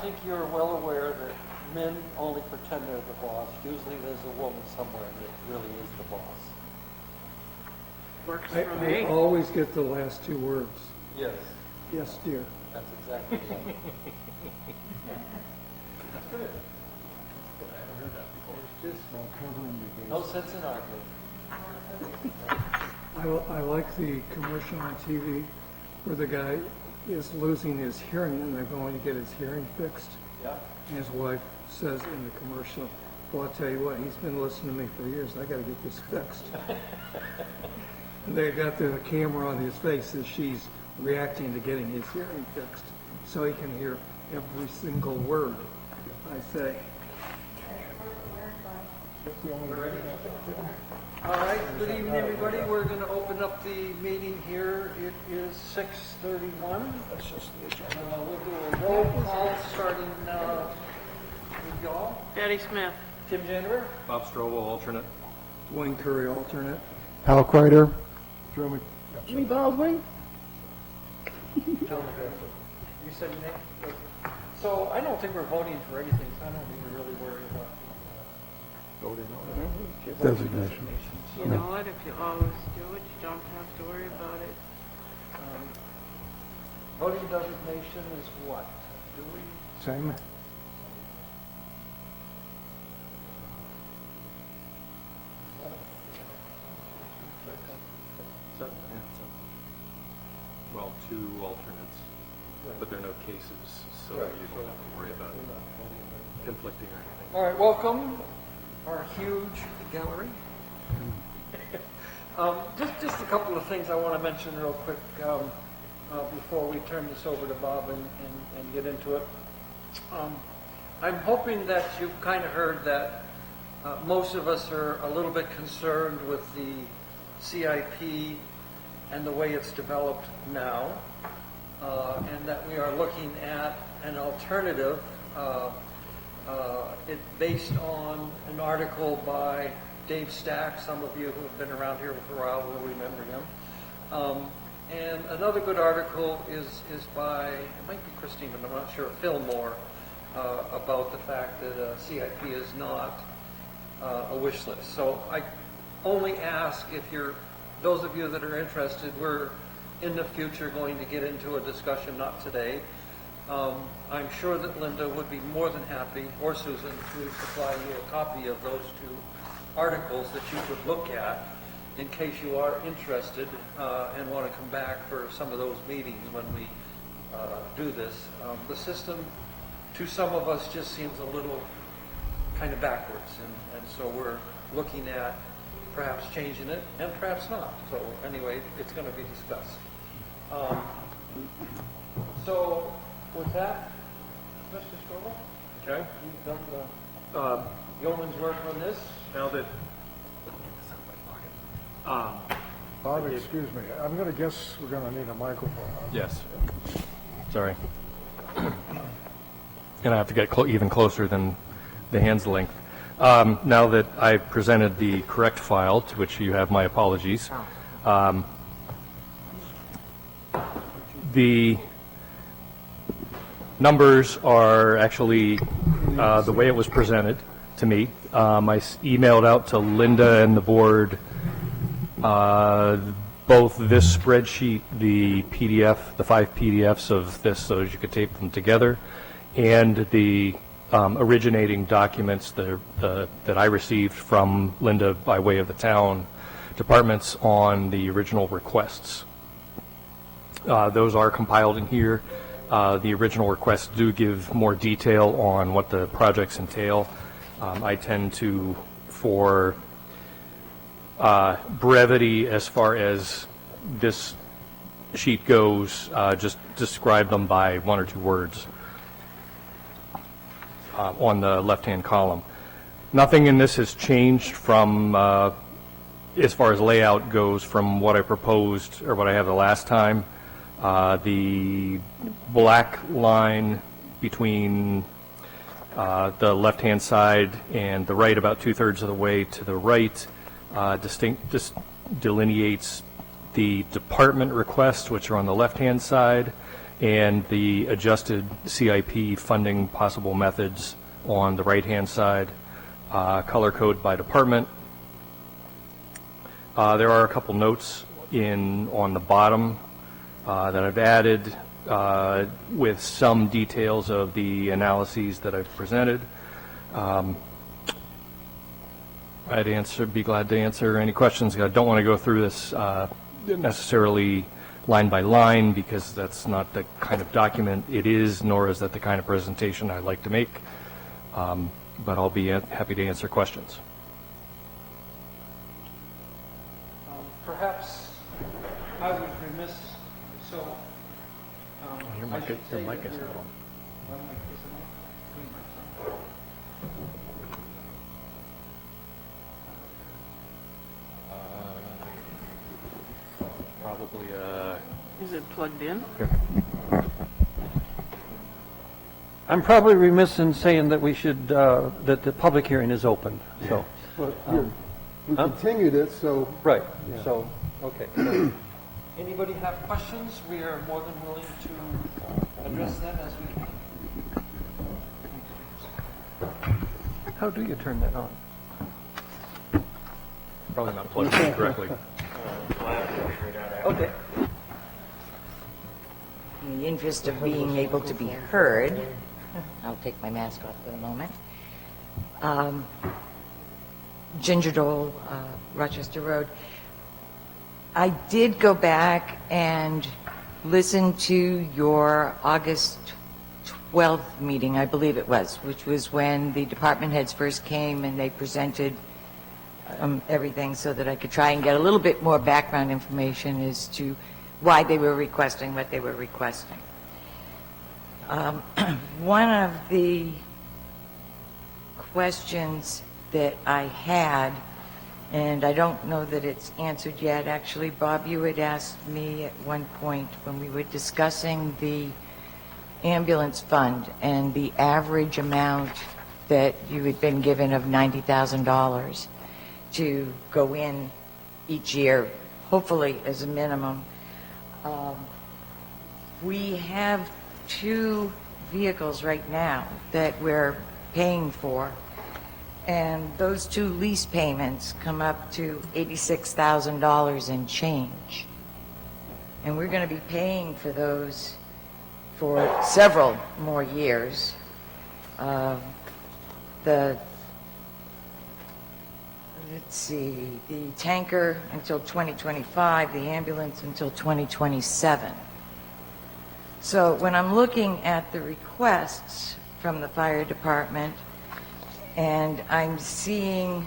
think you're well aware that men only pretend they're the boss. Usually there's a woman somewhere that really is the boss. Works I for me. always get the last two words. Yes, Yes, dear. that's exactly right. That's good. There's just no sense in arguing. I like the commercial on TV where the guy is losing his hearing and they're going to get his hearing fixed. Yeah. And his wife says in the commercial, well, I'll tell you what, he's been listening to me for years. I got to get this fixed. And they got the camera on his face as she's reacting to getting his hearing fixed so he can hear every single word I say. All right, good evening, everybody. We're going to open up the meeting here. It is 6:31. We'll do a roll call starting with y'all. Betty Smith. Tim Janver. Bob Strobel, alternate. Dwayne Curry, alternate. Hal Kreider. Jimmy Baldwin. You said your name? So I don't think we're voting for anything, so I don't think we're really worried about Designation. You know what? If you always do it, you don't have to worry about it. voting designation is what? Do we? Same. Well, two alternates, but there are no cases, so Right. you don't have to worry about conflicting or anything. All right, welcome, our huge gallery. Just a couple of things I want to mention real quick before we turn this over to Bob and get into it. I'm hoping that you've kind of heard that most of us are a little bit concerned with the CIP and the way it's developed now, and that we are looking at an alternative based on an article by Dave Stack. Some of you who have been around here for a while will remember him. And another good article is by, it might be Christine, but I'm not sure, Phil Moore, about the fact that CIP is not a wish list. So I only ask if you're, those of you that are interested, we're in the future going to get into a discussion, not today. I'm sure that Linda would be more than happy, or Susan, to supply you a copy of those two articles that you could look at in case you are interested and want to come back for some of those meetings when we do this. The system, to some of us, just seems a little kind of backwards, and so we're looking at perhaps changing it, and perhaps not. So anyway, it's going to be discussed. So with that, Mr. Strobel, Okay. you've done the yeoman's work on this. Now that, Bob, excuse me. I'm going to guess we're going to need a microphone. yes, sorry. And I have to get even closer than the hand's length. Now that I've presented the correct file, to which you have my apologies, the numbers are actually the way it was presented to me. I emailed out to Linda and the board both this spreadsheet, the PDF, the 5 PDFs of this, so as you could tape them together, and the originating documents that I received from Linda by way of the town departments on the original requests. Those are compiled in here. The original requests do give more detail on what the projects entail. I tend to, for brevity as far as this sheet goes, just describe them by 1 or 2 words on the left-hand column. Nothing in this has changed from, as far as layout goes, from what I proposed or what I had the last time. The black line between the left-hand side and the right, about 2/3 of the way to the right, delineates the department requests, which are on the left-hand side, and the adjusted CIP funding possible methods on the right-hand side, color code by department. There are a couple notes on the bottom that I've added with some details of the analyses that I've presented. Be glad to answer any questions. I don't want to go through this necessarily line by line because that's not the kind of document it is, nor is that the kind of presentation I like to make. But I'll be happy to answer questions. Perhaps I was remiss, so. Your mic is not on. My mic isn't on? Green mic's on. Probably Is it plugged in? I'm probably remiss in saying that we should, that the public hearing is open, so. We continued it, so Right, Yeah. so, okay. Anybody have questions? We are more than willing to address them as we can. How do you turn that on? probably not plugged in correctly. Okay. In the interest of being able to be heard, I'll take my mask off for the moment. Ginger Dole, Rochester Road. I did go back and listen to your August 12th meeting, I believe it was, which was when the department heads first came and they presented everything so that I could try and get a little bit more background information as to why they were requesting what they were requesting. One of the questions that I had, and I don't know that it's answered yet, actually, Bob, you had asked me at one point when we were discussing the ambulance fund and the average amount that you had been given of $90,000 to go in each year, hopefully as a minimum. We have 2 vehicles right now that we're paying for, and those 2 lease payments come up to $86,000 and change. And we're going to be paying for those for several more years. Let's see, the tanker until 2025, the ambulance until 2027. So when I'm looking at the requests from the fire department, and I'm seeing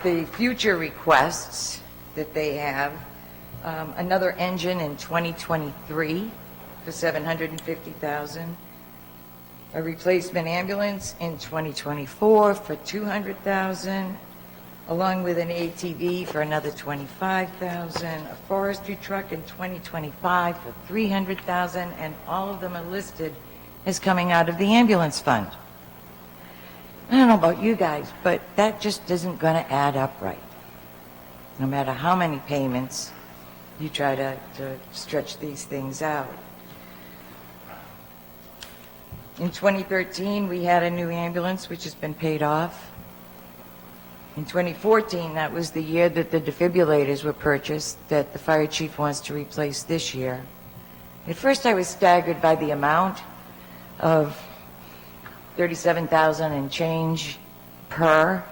the future requests that they have, another engine in 2023 for $750,000, a replacement ambulance in 2024 for $200,000, along with an ATV for another $25,000, a forestry truck in 2025 for $300,000, and all of them are listed as coming out of the ambulance fund. I don't know about you guys, but that just isn't going to add up right. No matter how many payments you try to stretch these things out. In 2013, we had a new ambulance, which has been paid off. In 2014, that was the year that the defibrillators were purchased that the fire chief wants to replace this year. At first, I was staggered by the amount of $37,000 and change per,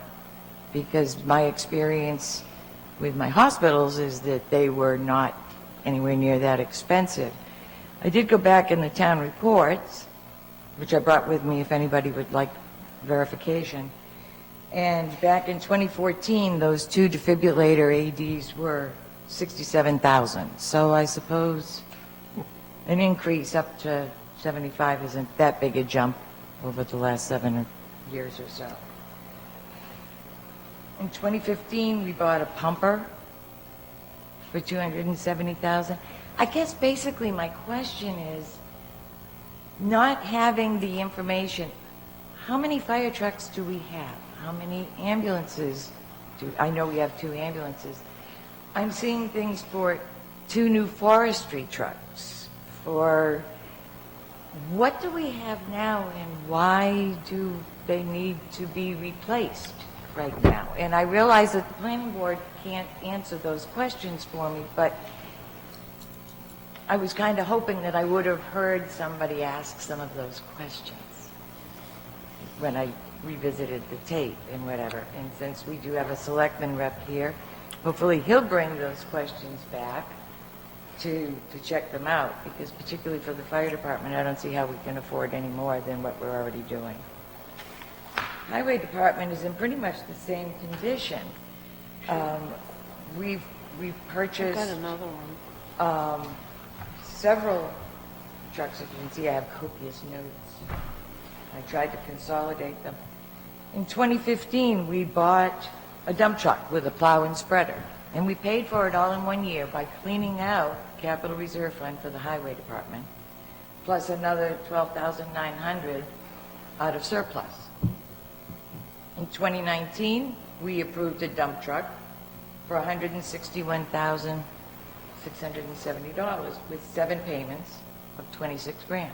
because my experience with my hospitals is that they were not anywhere near that expensive. I did go back in the town reports, which I brought with me if anybody would like verification. And back in 2014, those 2 defibrillator ADs were $67,000. So I suppose an increase up to 75 isn't that big a jump over the last 7 years or so. In 2015, we bought a pumper for $270,000. I guess basically my question is, not having the information, how many fire trucks do we have? How many ambulances I know we have 2 ambulances. I'm seeing things for 2 new forestry trucks for what do we have now and why do they need to be replaced right now? And I realize that the planning board can't answer those questions for me, but I was kind of hoping that I would have heard somebody ask some of those questions when I revisited the tape and whatever. And since we do have a selectman rep here, hopefully he'll bring those questions back to check them out, because particularly for the fire department, I don't see how we can afford any more than what we're already doing. Highway department is in pretty much the same condition. We've I've purchased got another one. several trucks. As you can see, I have copious notes. I tried to consolidate them. In 2015, we bought a dump truck with a plow and spreader, and we paid for it all in 1 year by cleaning out capital reserve fund for the highway department, plus another $12,900 out of surplus. In 2019, we approved a dump truck for $161,670 with 7 payments of $26 grand.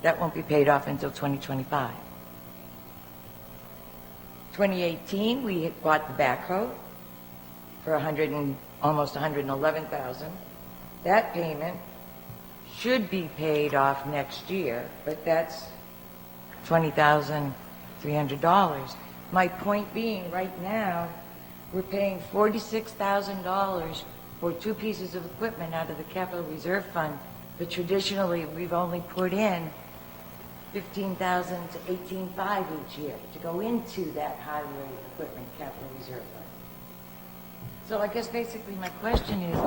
That won't be paid off until 2025. 2018, we bought the backhoe for almost $111,000. That payment should be paid off next year, but that's $20,300. My point being, right now, we're paying $46,000 for 2 pieces of equipment out of the capital reserve fund, but traditionally, we've only put in $15,000 to $18,500 each year to go into that highway equipment capital reserve fund. So I guess basically my question is,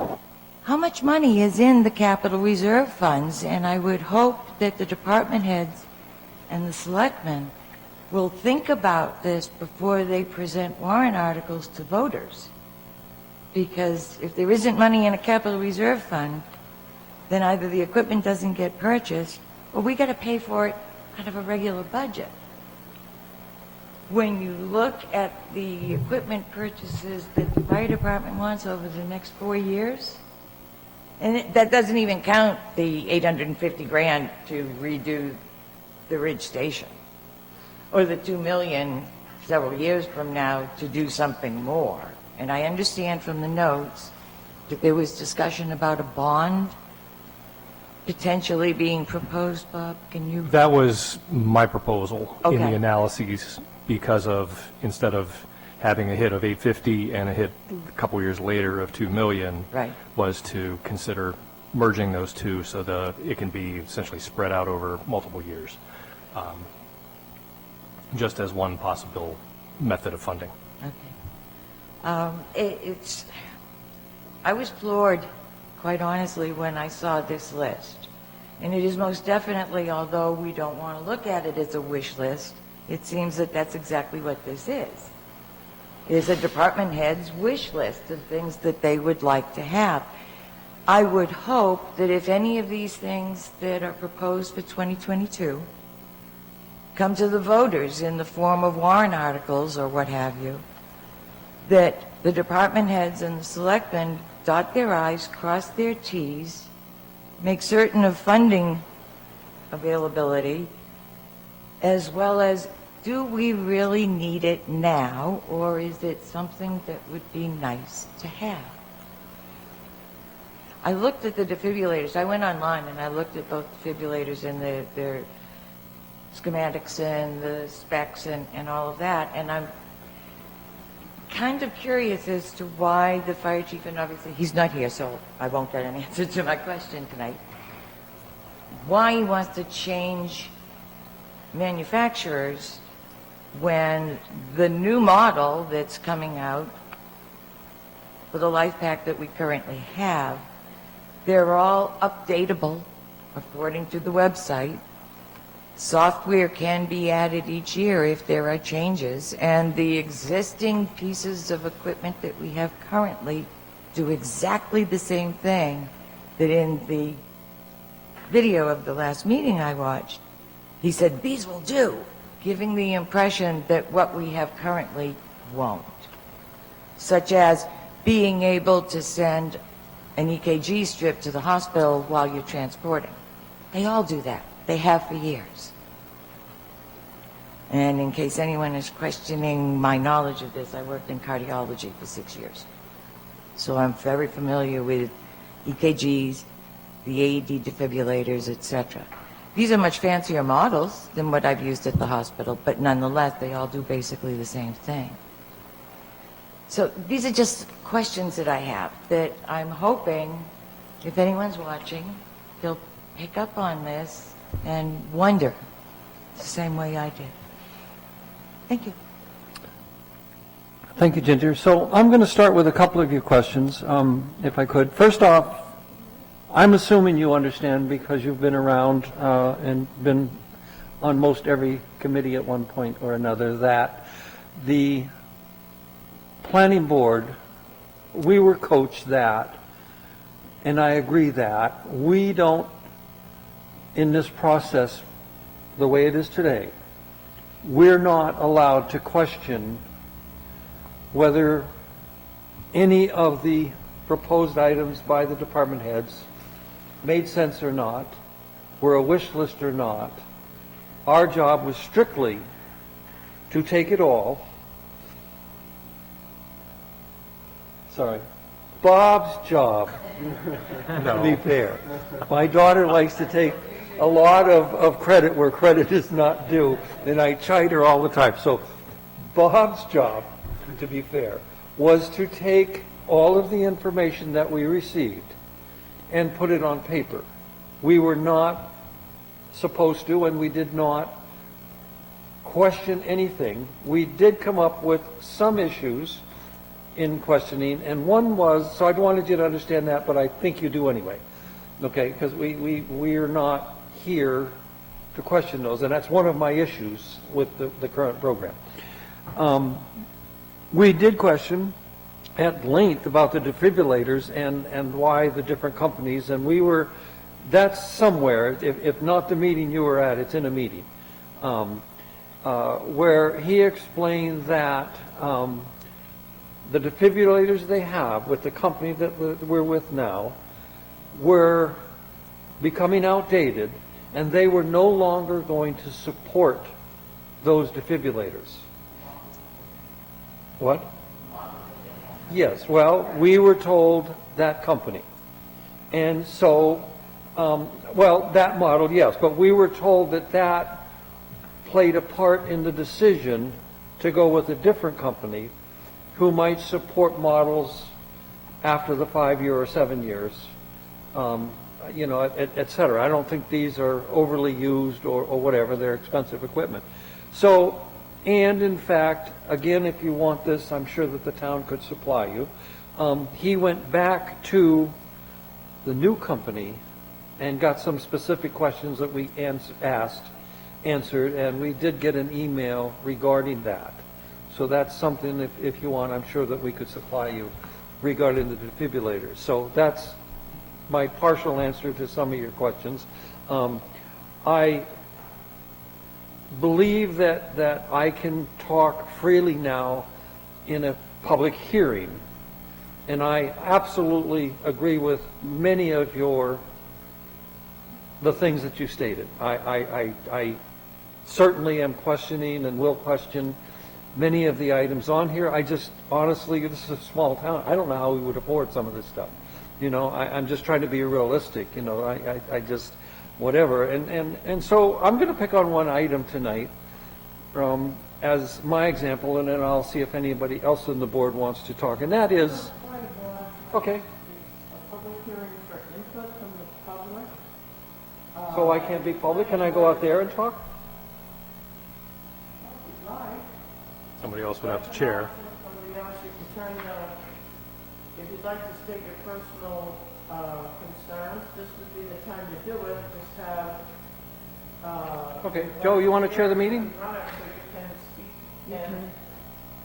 how much money is in the capital reserve funds? And I would hope that the department heads and the selectmen will think about this before they present warrant articles to voters. Because if there isn't money in a capital reserve fund, then either the equipment doesn't get purchased, or we got to pay for it out of a regular budget. When you look at the equipment purchases that the fire department wants over the next 4 years, and that doesn't even count the $850 grand to redo the Ridge Station, or the $2 million several years from now to do something more. And I understand from the notes that there was discussion about a bond potentially being proposed, Bob. Can you? That was my proposal in Okay. the analyses, because of, instead of having a hit of 850 and a hit a couple years later of 2 million, Right. was to consider merging those two so that it can be essentially spread out over multiple years, just as one possible method of funding. Okay. I was floored, quite honestly, when I saw this list. And it is most definitely, although we don't want to look at it as a wish list, it seems that that's exactly what this is. It is a department head's wish list of things that they would like to have. I would hope that if any of these things that are proposed for 2022 come to the voters in the form of warrant articles or what have you, that the department heads and the selectmen dot their I's, cross their T's, make certain of funding availability, as well as, do we really need it now, or is it something that would be nice to have? I looked at the defibrillators. I went online and I looked at both defibrillators and their schematics and the specs and all of that, and I'm kind of curious as to why the fire chief, and obviously he's not here, so I won't get an answer to my question tonight, why he wants to change manufacturers when the new model that's coming out for the life pack that we currently have, they're all updatable according to the website. Software can be added each year if there are changes, and the existing pieces of equipment that we have currently do exactly the same thing that in the video of the last meeting I watched, he said, these will do, giving the impression that what we have currently won't, such as being able to send an EKG strip to the hospital while you're transporting. They all do that. They have for years. And in case anyone is questioning my knowledge of this, I worked in cardiology for 6 years. So I'm very familiar with EKGs, the AED defibrillators, etc. These are much fancier models than what I've used at the hospital, but nonetheless, they all do basically the same thing. So these are just questions that I have that I'm hoping, if anyone's watching, they'll pick up on this and wonder the same way I did. Thank you. Thank you, Ginger. So I'm going to start with a couple of your questions, if I could. First off, I'm assuming you understand, because you've been around and been on most every committee at one point or another, that the planning board, we were coached that, and I agree that, we don't, in this process, the way it is today, we're not allowed to question whether any of the proposed items by the department heads made sense or not, were a wish list or not. Our job was strictly to take it all. Sorry. Bob's job, to be fair. My daughter likes to take a lot of credit where credit is not due, and I chide her all the time. So Bob's job, to be fair, was to take all of the information that we received and put it on paper. We were not supposed to, and we did not question anything. We did come up with some issues in questioning, and one was, so I wanted you to understand that, but I think you do anyway, okay, because we are not here to question those, and that's one of my issues with the current program. We did question at length about the defibrillators and why the different companies, and we were, that's somewhere, if not the meeting you were at, it's in a meeting, where he explained that the defibrillators they have with the company that we're with now were becoming outdated, and they were no longer going to support those defibrillators. What? Yes, well, we were told that company. And so, well, that model, yes, but we were told that that played a part in the decision to go with a different company who might support models after the 5 year or 7 years, you know, et cetera. I don't think these are overly used or whatever. They're expensive equipment. So, and in fact, again, if you want this, I'm sure that the town could supply you. He went back to the new company and got some specific questions that we answered, and we did get an email regarding that. So that's something, if you want, I'm sure that we could supply you regarding the defibrillators. So that's my partial answer to some of your questions. I believe that I can talk freely now in a public hearing, and I absolutely agree with many of the things that you stated. I certainly am questioning and will question many of the items on here. I just, honestly, this is a small town. I don't know how we would afford some of this stuff. You know, I'm just trying to be realistic. You know, I just, whatever. And so I'm going to pick on one item tonight as my example, and then I'll see if anybody else on the board wants to talk. And that is, okay. A public hearing for input from the public. So I can't be public? Can I go out there and talk? Somebody else would have to chair. Somebody else, you can turn if you'd like to state your personal concerns, this would be the time to do it. Just have. Okay. Joe, you want to chair the meeting? Run it so you can speak. And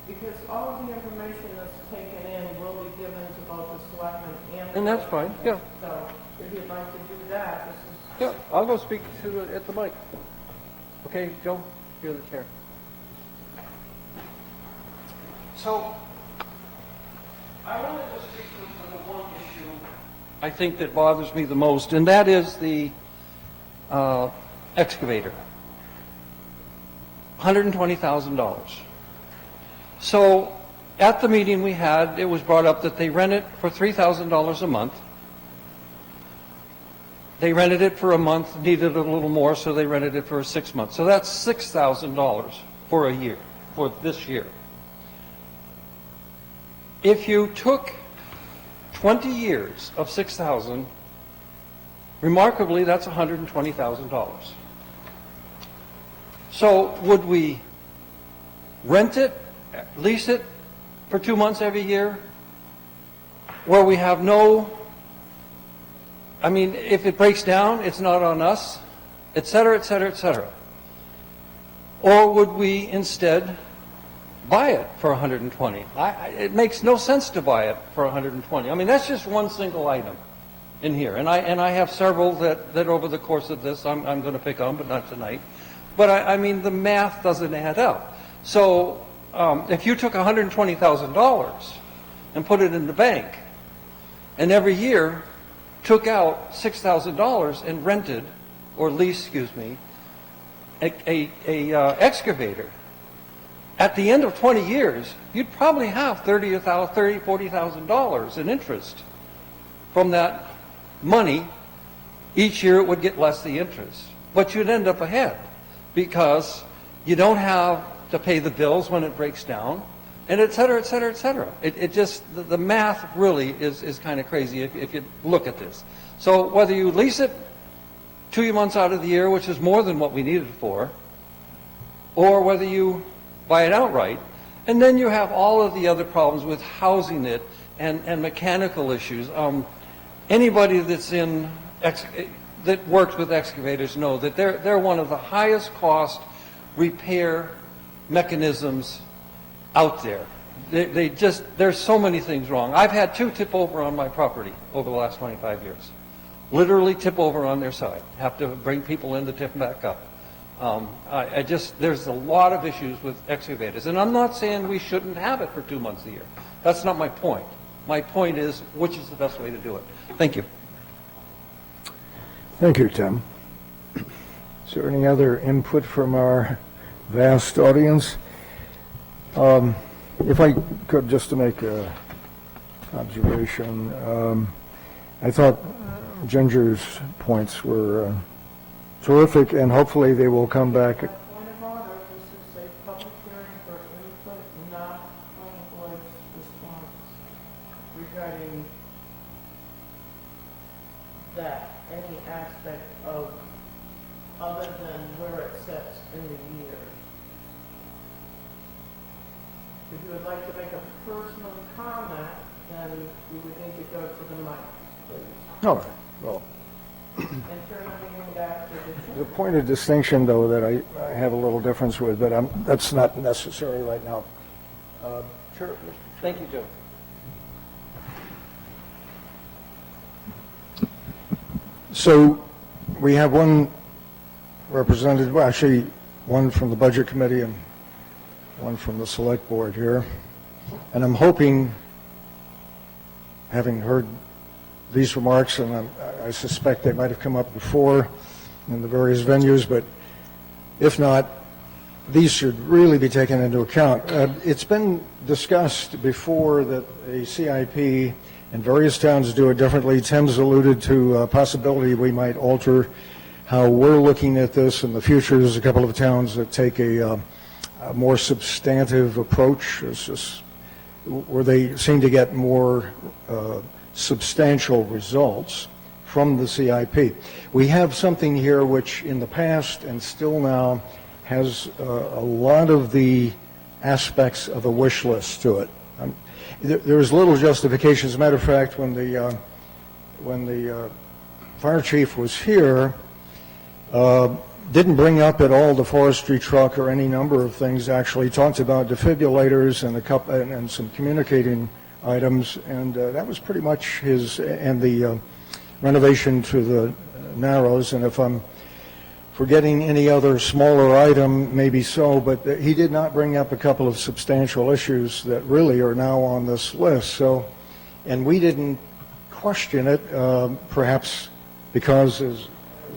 because all of the information that's taken in will be given to both the selectmen and. And that's fine, yeah. So if you'd like to do that, this is. Yeah, I'll go speak at the mic. Okay, Joe, you're the chair. So, I wanted to speak to the one issue I think, that bothers me the most, and that is the excavator. $120,000. So at the meeting we had, it was brought up that they rent it for $3,000 a month. They rented it for a month, needed a little more, so they rented it for 6 months. So that's $6,000 for a year, for this year. If you took 20 years of 6,000, remarkably, that's $120,000. So would we rent it, lease it for 2 months every year, where we have no, I mean, if it breaks down, it's not on us, et cetera, et cetera, et cetera. Or would we instead buy it for 120? It makes no sense to buy it for 120. I mean, that's just one single item in here. And I have several that over the course of this I'm going to pick on, but not tonight. But I mean, the math doesn't add up. So if you took $120,000 and put it in the bank, and every year took out $6,000 and rented, or leased, excuse me, a excavator, at the end of 20 years, you'd probably have $40,000 in interest from that money. Each year it would get less the interest, but you'd end up ahead because you don't have to pay the bills when it breaks down, and et cetera, et cetera, et cetera. It just, the math really is kind of crazy if you look at this. So whether you lease it 2 months out of the year, which is more than what we needed it for, or whether you buy it outright, and then you have all of the other problems with housing it and mechanical issues. Anybody that's that works with excavators know that they're one of the highest cost repair mechanisms out there. There's so many things wrong. I've had 2 tip over on my property over the last 25 years. Literally tip over on their side. Have to bring people in to tip them back up. There's a lot of issues with excavators. And I'm not saying we shouldn't have it for 2 months a year. That's not my point. My point is, which is the best way to do it? Thank you. Thank you, Tim. Is there any other input from our vast audience? If I could, just to make an observation, I thought Ginger's points were terrific, and hopefully they will come back. Point of order, this is a public hearing for input, not planning board's response regarding that, any aspect of, other than where it sits in the year. If you would like to make a personal comment, then you would need to go to the mic, please. All right, well, And turn the meeting back to the the point of distinction, though, that I have a little difference with, but that's not necessary right now. Sure. Thank you, Joe. So we have one representative, well, actually, one from the Budget Committee and one from the Select Board here. And I'm hoping, having heard these remarks, and I suspect they might have come up before in the various venues, but if not, these should really be taken into account. It's been discussed before that a CIP, and various towns do it differently. Tim's alluded to a possibility we might alter how we're looking at this in the future. There's a couple of towns that take a more substantive approach, it's just where they seem to get more substantial results from the CIP. We have something here which in the past and still now has a lot of the aspects of a wish list to it. There is little justification. As a matter of fact, when the fire chief was here, didn't bring up at all the forestry truck or any number of things. Actually talked about defibrillators and and some communicating items, and that was pretty much his, and the renovation to the Narrows. And if I'm forgetting any other smaller item, maybe so, but he did not bring up a couple of substantial issues that really are now on this list. So, and we didn't question it, perhaps because, as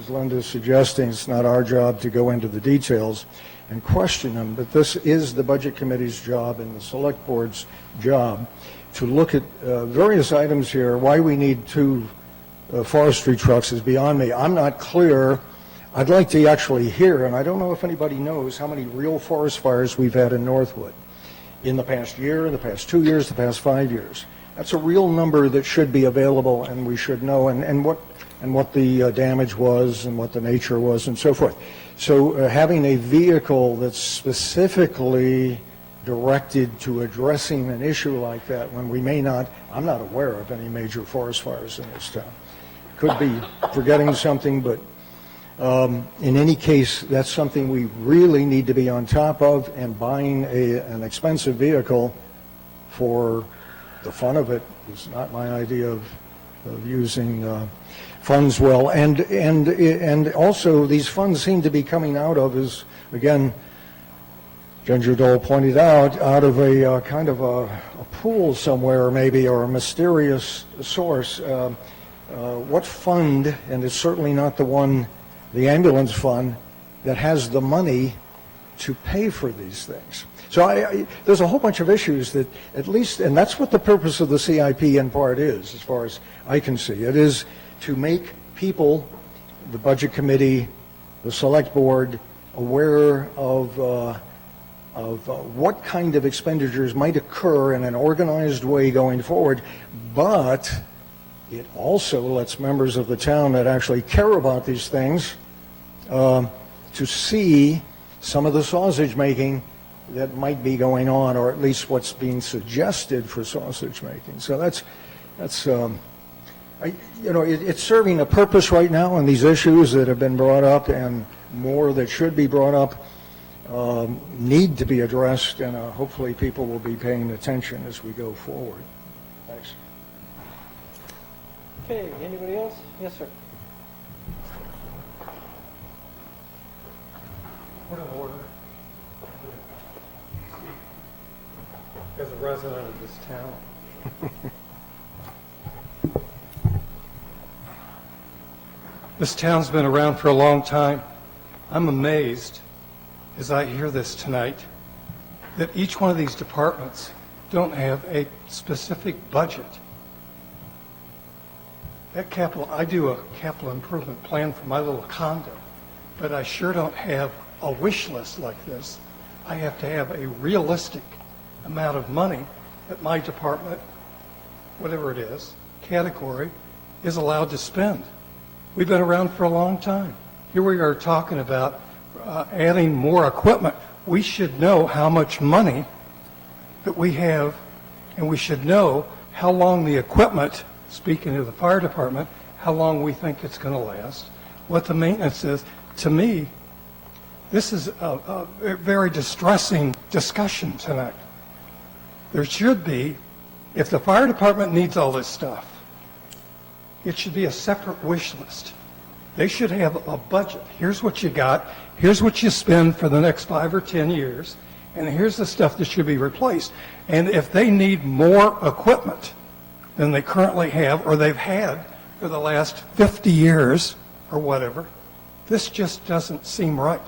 Linda's suggesting, it's not our job to go into the details and question them, but this is the Budget Committee's job and the Select Board's job to look at various items here. Why we need two forestry trucks is beyond me. I'm not clear. I'd like to actually hear, and I don't know if anybody knows how many real forest fires we've had in Northwood in the past year, in the past 2 years, the past 5 years. That's a real number that should be available, and we should know, and what the damage was and what the nature was and so forth. So having a vehicle that's specifically directed to addressing an issue like that when we may not, I'm not aware of any major forest fires in this town. Could be forgetting something, but in any case, that's something we really need to be on top of, and buying an expensive vehicle for the fun of it is not my idea of using funds well. And also, these funds seem to be coming out of, as again, Ginger Dole pointed out of a kind of a pool somewhere maybe, or a mysterious source. What fund, and it's certainly not the ambulance fund, that has the money to pay for these things. So there's a whole bunch of issues that at least, and that's what the purpose of the CIP in part is, as far as I can see. It is to make people, the Budget Committee, the Select Board, aware of what kind of expenditures might occur in an organized way going forward, but it also lets members of the town that actually care about these things to see some of the sausage making that might be going on, or at least what's being suggested for sausage making. So that's it's serving a purpose right now, and these issues that have been brought up and more that should be brought up need to be addressed, and hopefully people will be paying attention as we go forward. Thanks. Okay, anybody else? Yes, sir. Point of order. As a resident of this town. This town's been around for a long time. I'm amazed, as I hear this tonight, that each one of these departments don't have a specific budget. I do a capital improvement plan for my little condo, but I sure don't have a wish list like this. I have to have a realistic amount of money that my department, whatever it is, category, is allowed to spend. We've been around for a long time. Here we are talking about adding more equipment. We should know how much money that we have, and we should know how long the equipment, speaking of the fire department, how long we think it's going to last, what the maintenance is. To me, this is a very distressing discussion tonight. There should be, if the fire department needs all this stuff, it should be a separate wish list. They should have a budget. Here's what you got. Here's what you spend for the next 5 or 10 years. And here's the stuff that should be replaced. And if they need more equipment than they currently have, or they've had for the last 50 years, or whatever, this just doesn't seem right.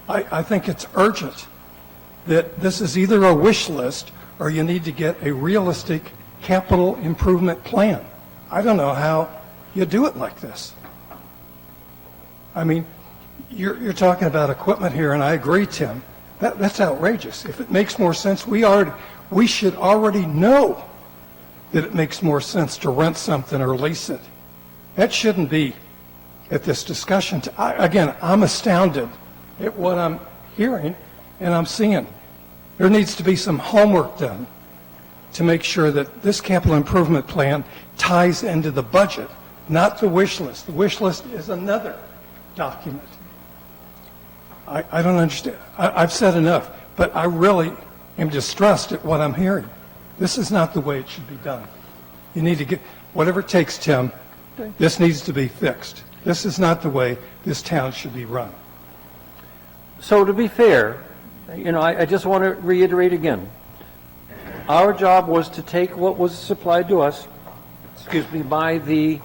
I think it's urgent that this is either a wish list or you need to get a realistic capital improvement plan. I don't know how you do it like this. I mean, you're talking about equipment here, and I agree, Tim. That's outrageous. If it makes more sense, we should already know that it makes more sense to rent something or lease it. That shouldn't be at this discussion. Again, I'm astounded at what I'm hearing and I'm seeing. There needs to be some homework done to make sure that this capital improvement plan ties into the budget, not the wish list. The wish list is another document. I don't understand. I've said enough, but I really am distressed at what I'm hearing. This is not the way it should be done. You need to get, whatever it takes, Tim, this needs to be fixed. This is not the way this town should be run. So to be fair, I just want to reiterate again, our job was to take what was supplied to us by the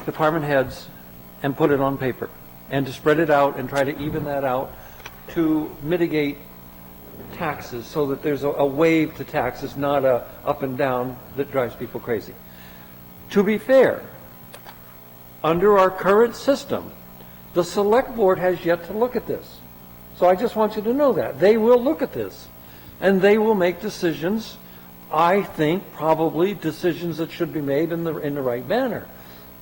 department heads and put it on paper, and to spread it out and try to even that out to mitigate taxes so that there's a wave to taxes, not a up and down that drives people crazy. To be fair, under our current system, the select board has yet to look at this. So I just want you to know that. They will look at this, and they will make decisions, I think, probably decisions that should be made in the right manner.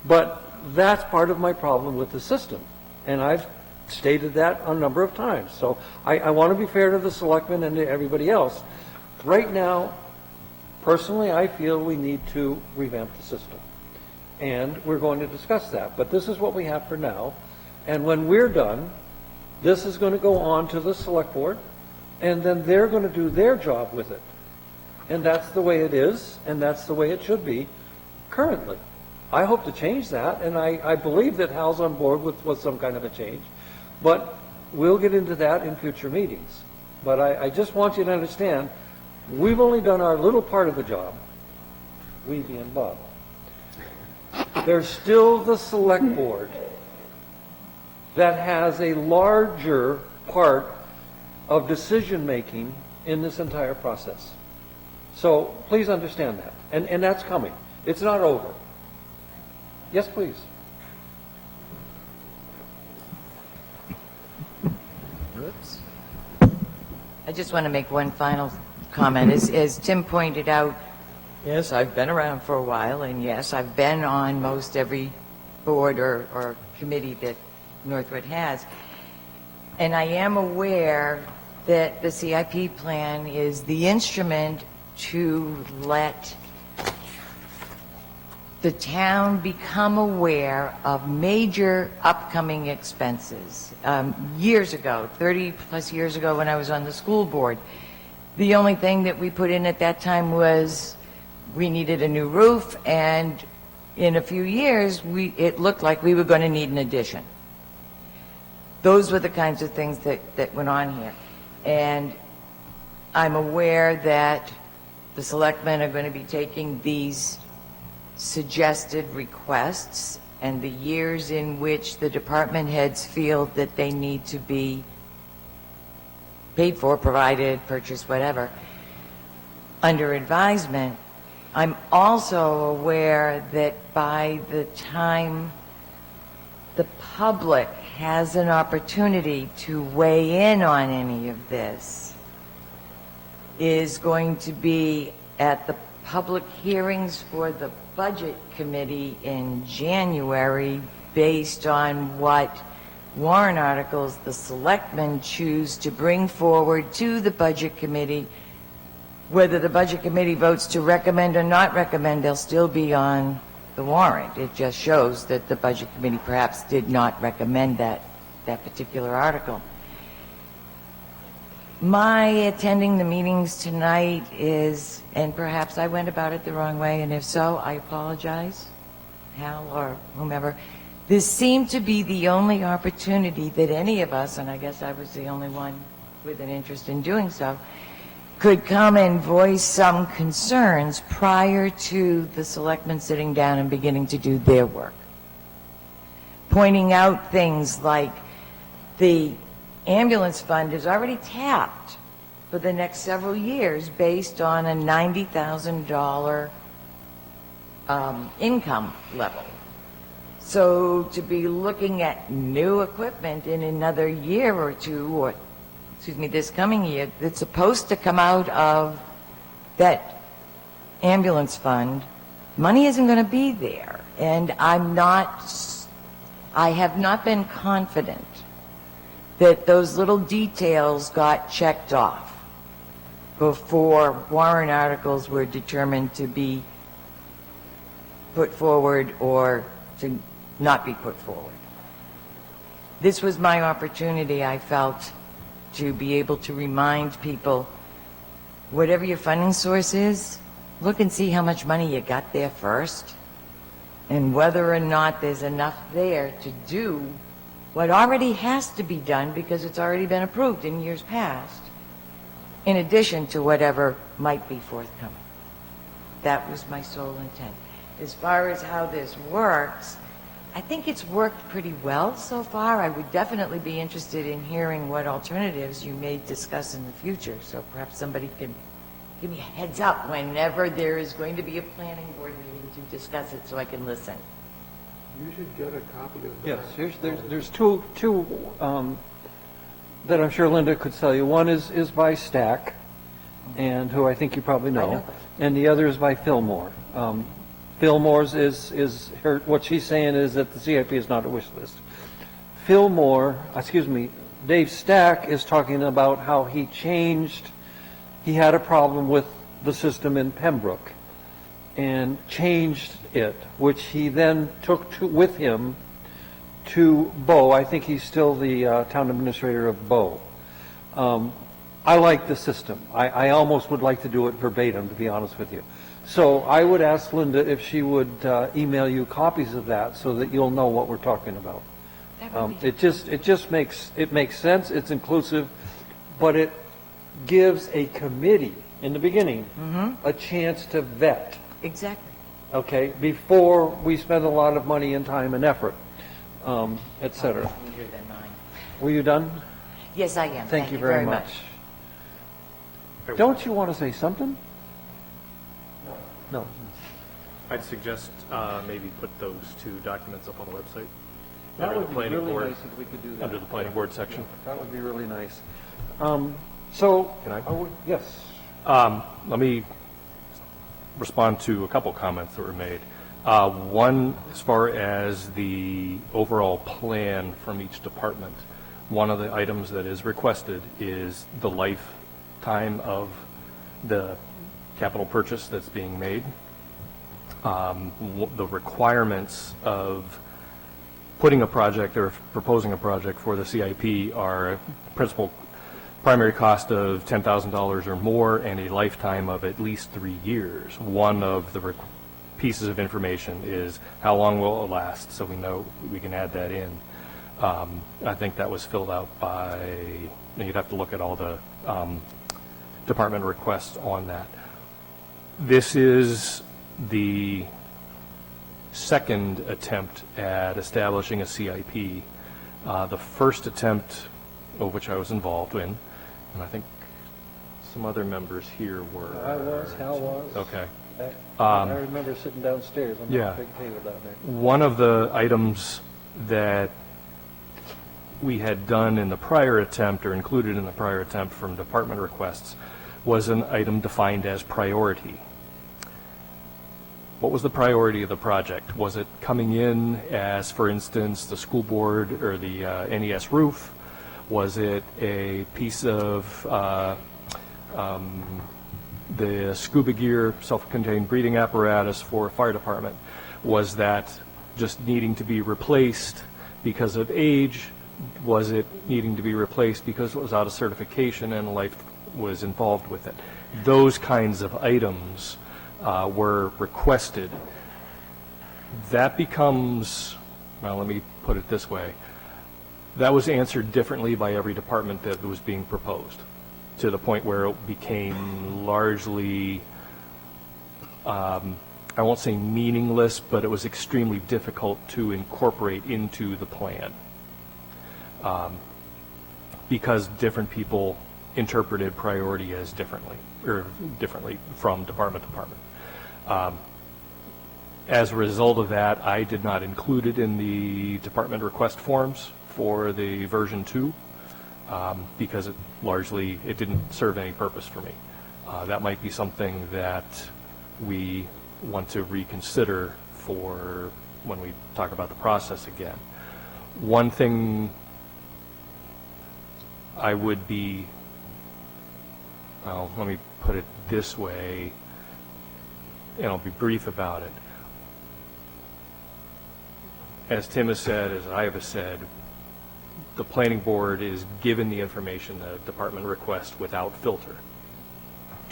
But that's part of my problem with the system, and I've stated that a number of times. So I want to be fair to the selectmen and to everybody else. Right now, personally, I feel we need to revamp the system, and we're going to discuss that. But this is what we have for now, and when we're done, this is going to go on to the select board, and then they're going to do their job with it. And that's the way it is, and that's the way it should be currently. I hope to change that, and I believe that Hal's on board with some kind of a change. But we'll get into that in future meetings. But I just want you to understand, we've only done our little part of the job, we being Bob. There's still the select board that has a larger part of decision-making in this entire process. So please understand that. And that's coming. It's not over. Yes, please. Oops. I just want to make one final comment. As Tim pointed out, yes, I've been around for a while, and yes, I've been on most every board or committee that Northwood has. And I am aware that the CIP plan is the instrument to let the town become aware of major upcoming expenses. Years ago, 30-plus years ago when I was on the school board, the only thing that we put in at that time was we needed a new roof, and in a few years, it looked like we were going to need an addition. Those were the kinds of things that went on here. And I'm aware that the selectmen are going to be taking these suggested requests and the years in which the department heads feel that they need to be paid for, provided, purchased, whatever, under advisement. I'm also aware that by the time the public has an opportunity to weigh in on any of this is going to be at the public hearings for the Budget Committee in January, based on what warrant articles the selectmen choose to bring forward to the Budget Committee. Whether the Budget Committee votes to recommend or not recommend, they'll still be on the warrant. It just shows that the Budget Committee perhaps did not recommend that particular article. My attending the meetings tonight is, and perhaps I went about it the wrong way, and if so, I apologize, Hal or whomever. This seemed to be the only opportunity that any of us, and I guess I was the only one with an interest in doing so, could come and voice some concerns prior to the selectmen sitting down and beginning to do their work. Pointing out things like the ambulance fund is already tapped for the next several years based on a $90,000 income level. So to be looking at new equipment in another year or two, or this coming year, that's supposed to come out of that ambulance fund, money isn't going to be there. And I have not been confident that those little details got checked off before warrant articles were determined to be put forward or to not be put forward. This was my opportunity, I felt, to be able to remind people, whatever your funding source is, look and see how much money you got there first, and whether or not there's enough there to do what already has to be done because it's already been approved in years past, in addition to whatever might be forthcoming. That was my sole intent. as far as how this works, I think it's worked pretty well so far. I would definitely be interested in hearing what alternatives you may discuss in the future. So perhaps somebody can give me a heads up whenever there is going to be a planning board meeting to discuss it so I can listen. You should get a copy of that. Yes, there's two that I'm sure Linda could tell you. One is by Stack, and who I think you probably I know, know. and the other is by Fillmore. Fillmore's is her, what she's saying is that the CIP is not a wish list. Dave Stack is talking about how he had a problem with the system in Pembroke and changed it, which he then took with him to Bow. I think he's still the town administrator of Bow. I like the system. I almost would like to do it verbatim, to be honest with you. So I would ask Linda if she would email you copies of that so that you'll know what we're talking about. That would be- It just makes sense, it's inclusive, but it gives a committee in the beginning a chance to vet, Exactly. okay, before we spend a lot of money and time and effort, et cetera. Easier than mine. Were you done? Yes, I am. Thank you very much. Don't you want to say something? No. I'd suggest maybe put those two documents up on the website. That under would the be planning really board- nice if we could do that. Under the planning board section. That would be really nice. So, Can I? Yes. Let me respond to a couple comments that were made. One, as far as the overall plan from each department, one of the items that is requested is the lifetime of the capital purchase that's being made. The requirements of putting a project or proposing a project for the CIP are primary cost of $10,000 or more and a lifetime of at least 3 years. One of the pieces of information is how long will it last, so we know we can add that in. I think that was filled out by, you'd have to look at all the department requests on that. This is the second attempt at establishing a CIP. The first attempt, which I was involved in, and I think some other members here were. I was, Hal was. Okay. I remember sitting downstairs on Yeah. that big table down there. One of the items that we had done in the prior attempt or included in the prior attempt from department requests was an item defined as priority. What was the priority of the project? Was it coming in as, for instance, the school board or the NES roof? Was it a piece of the scuba gear, self-contained breathing apparatus for a fire department? Was that just needing to be replaced because of age? Was it needing to be replaced because it was out of certification and life was involved with it? Those kinds of items were requested. That becomes, well, let me put it this way. That was answered differently by every department that was being proposed, to the point where it became largely, I won't say meaningless, but it was extremely difficult to incorporate into the plan. Because different people interpreted priority as differently from department to department. As a result of that, I did not include it in the department request forms for the version 2 because it didn't serve any purpose for me. That might be something that we want to reconsider for when we talk about the process again. One thing I would be, well, let me put it this way, and I'll be brief about it. As Tim has said, as I have said, the planning board is given the information, the department request, without filter.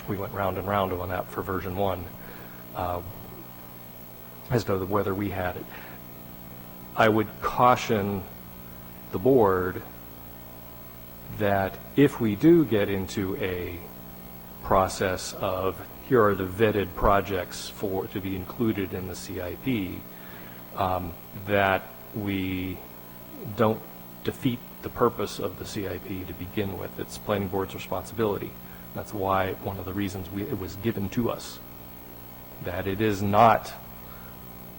We went round and round on that for version 1 as to whether we had it. I would caution the board that if we do get into a process of here are the vetted projects to be included in the CIP, that we don't defeat the purpose of the CIP to begin with. It's planning board's responsibility. That's why, one of the reasons it was given to us, that it is not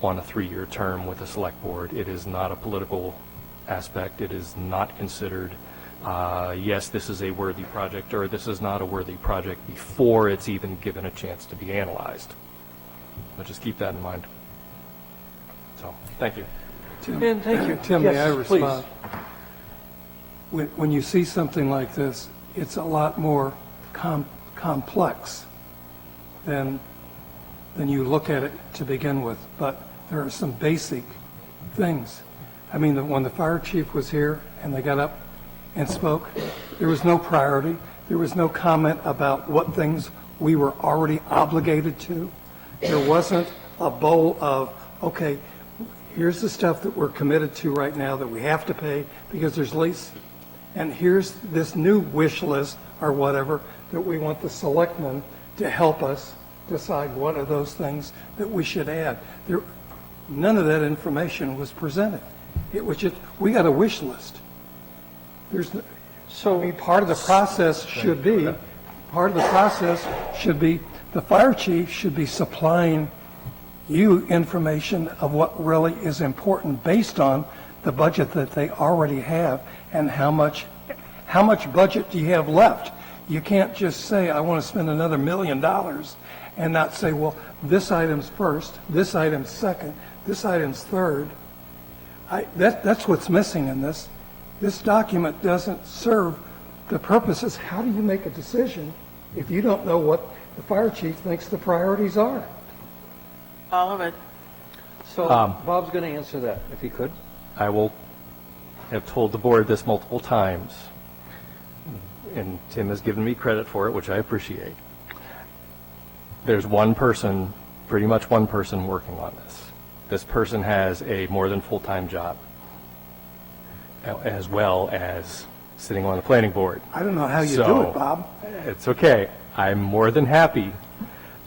on a 3-year term with a select board. It is not a political aspect. It is not considered, yes, this is a worthy project, or this is not a worthy project before it's even given a chance to be analyzed. But just keep that in mind. So, thank you. Tim, And thank you. Tim, may I Yes, please. respond? When you see something like this, it's a lot more complex than you look at it to begin with. But there are some basic things. I mean, when the fire chief was here and they got up and spoke, there was no priority. There was no comment about what things we were already obligated to. There wasn't a bowl of, okay, here's the stuff that we're committed to right now that we have to pay because there's lease. And here's this new wish list or whatever that we want the selectmen to help us decide what are those things that we should add. None of that information was presented. It was just, we got a wish list. So, I mean, part of the process should be, the fire chief should be supplying you information of what really is important based on the budget that they already have and how much budget do you have left. You can't just say, I want to spend another $1 million and not say, well, this item's first, this item's second, this item's third. That's what's missing in this. This document doesn't serve the purposes. How do you make a decision if you don't know what the fire chief thinks the priorities are? All of it. so Bob's going to answer that, if he could. I will have told the board this multiple times, and Tim has given me credit for it, which I appreciate. There's one person, pretty much one person working on this. This person has a more than full-time job, as well as sitting on the planning board. I don't know how you do So, it, Bob. It's okay. I'm more than happy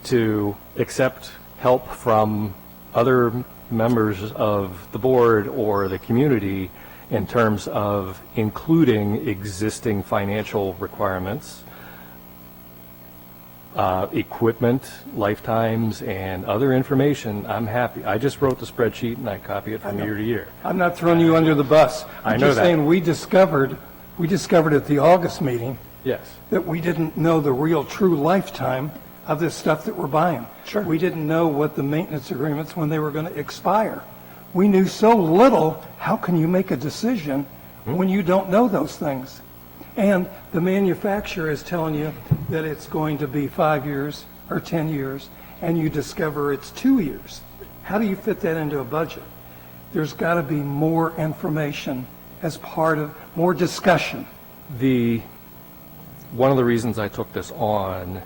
to accept help from other members of the board or the community in terms of including existing financial requirements, equipment, lifetimes, and other information. I'm happy. I just wrote the spreadsheet and I copy it from year to year. I'm not throwing you under the bus. I I'm know just that. saying we discovered at the August meeting Yes. that we didn't know the real true lifetime of this stuff that we're buying. Sure. We didn't know what the maintenance agreements, when they were going to expire. We knew so little. How can you make a decision when you don't know those things? And the manufacturer is telling you that it's going to be 5 years or 10 years, and you discover it's 2 years. How do you fit that into a budget? There's got to be more information as part of, more discussion. One of the reasons I took this on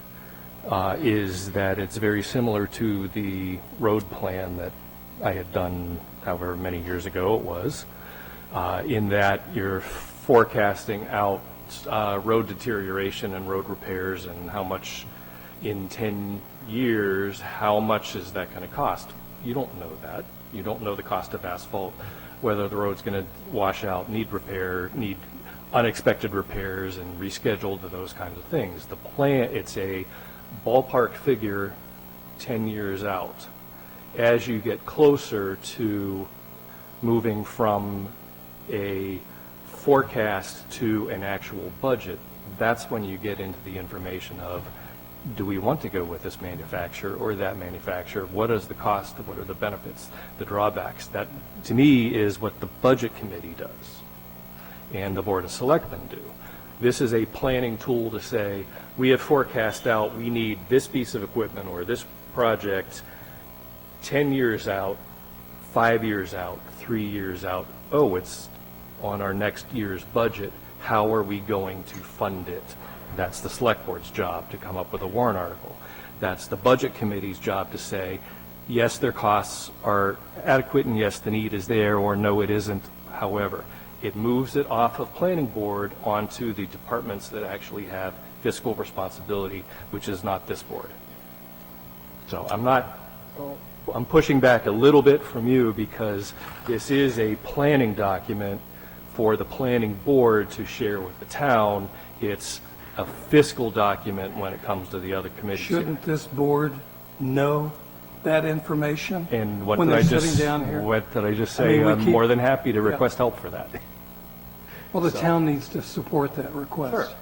is that it's very similar to the road plan that I had done however many years ago it was, in that you're forecasting out road deterioration and road repairs and how much in 10 years, how much is that going to cost? You don't know that. You don't know the cost of asphalt, whether the road's going to wash out, need repair, need unexpected repairs and rescheduled to those kinds of things. The plan, it's a ballpark figure 10 years out. As you get closer to moving from a forecast to an actual budget, that's when you get into the information of, do we want to go with this manufacturer or that manufacturer? What is the cost? What are the benefits, the drawbacks? That, to me, is what the budget committee does and the Board of Selectmen do. This is a planning tool to say, we have forecast out, we need this piece of equipment or this project 10 years out, 5 years out, 3 years out. Oh, it's on our next year's budget. How are we going to fund it? That's the Select Board's job, to come up with a warrant article. That's the Budget Committee's job to say, yes, their costs are adequate, and yes, the need is there, or no, it isn't. However, It moves it off of planning board onto the departments that actually have fiscal responsibility, which is not this board. So I'm pushing back a little bit from you because this is a planning document for the planning board to share with the town. It's a fiscal document when it comes to the other committees. Shouldn't this board know that information And what when did they're I just, sitting down here? what did I just I say? mean, we I'm keep- more than happy to request help for that. Well, the town needs to support that request.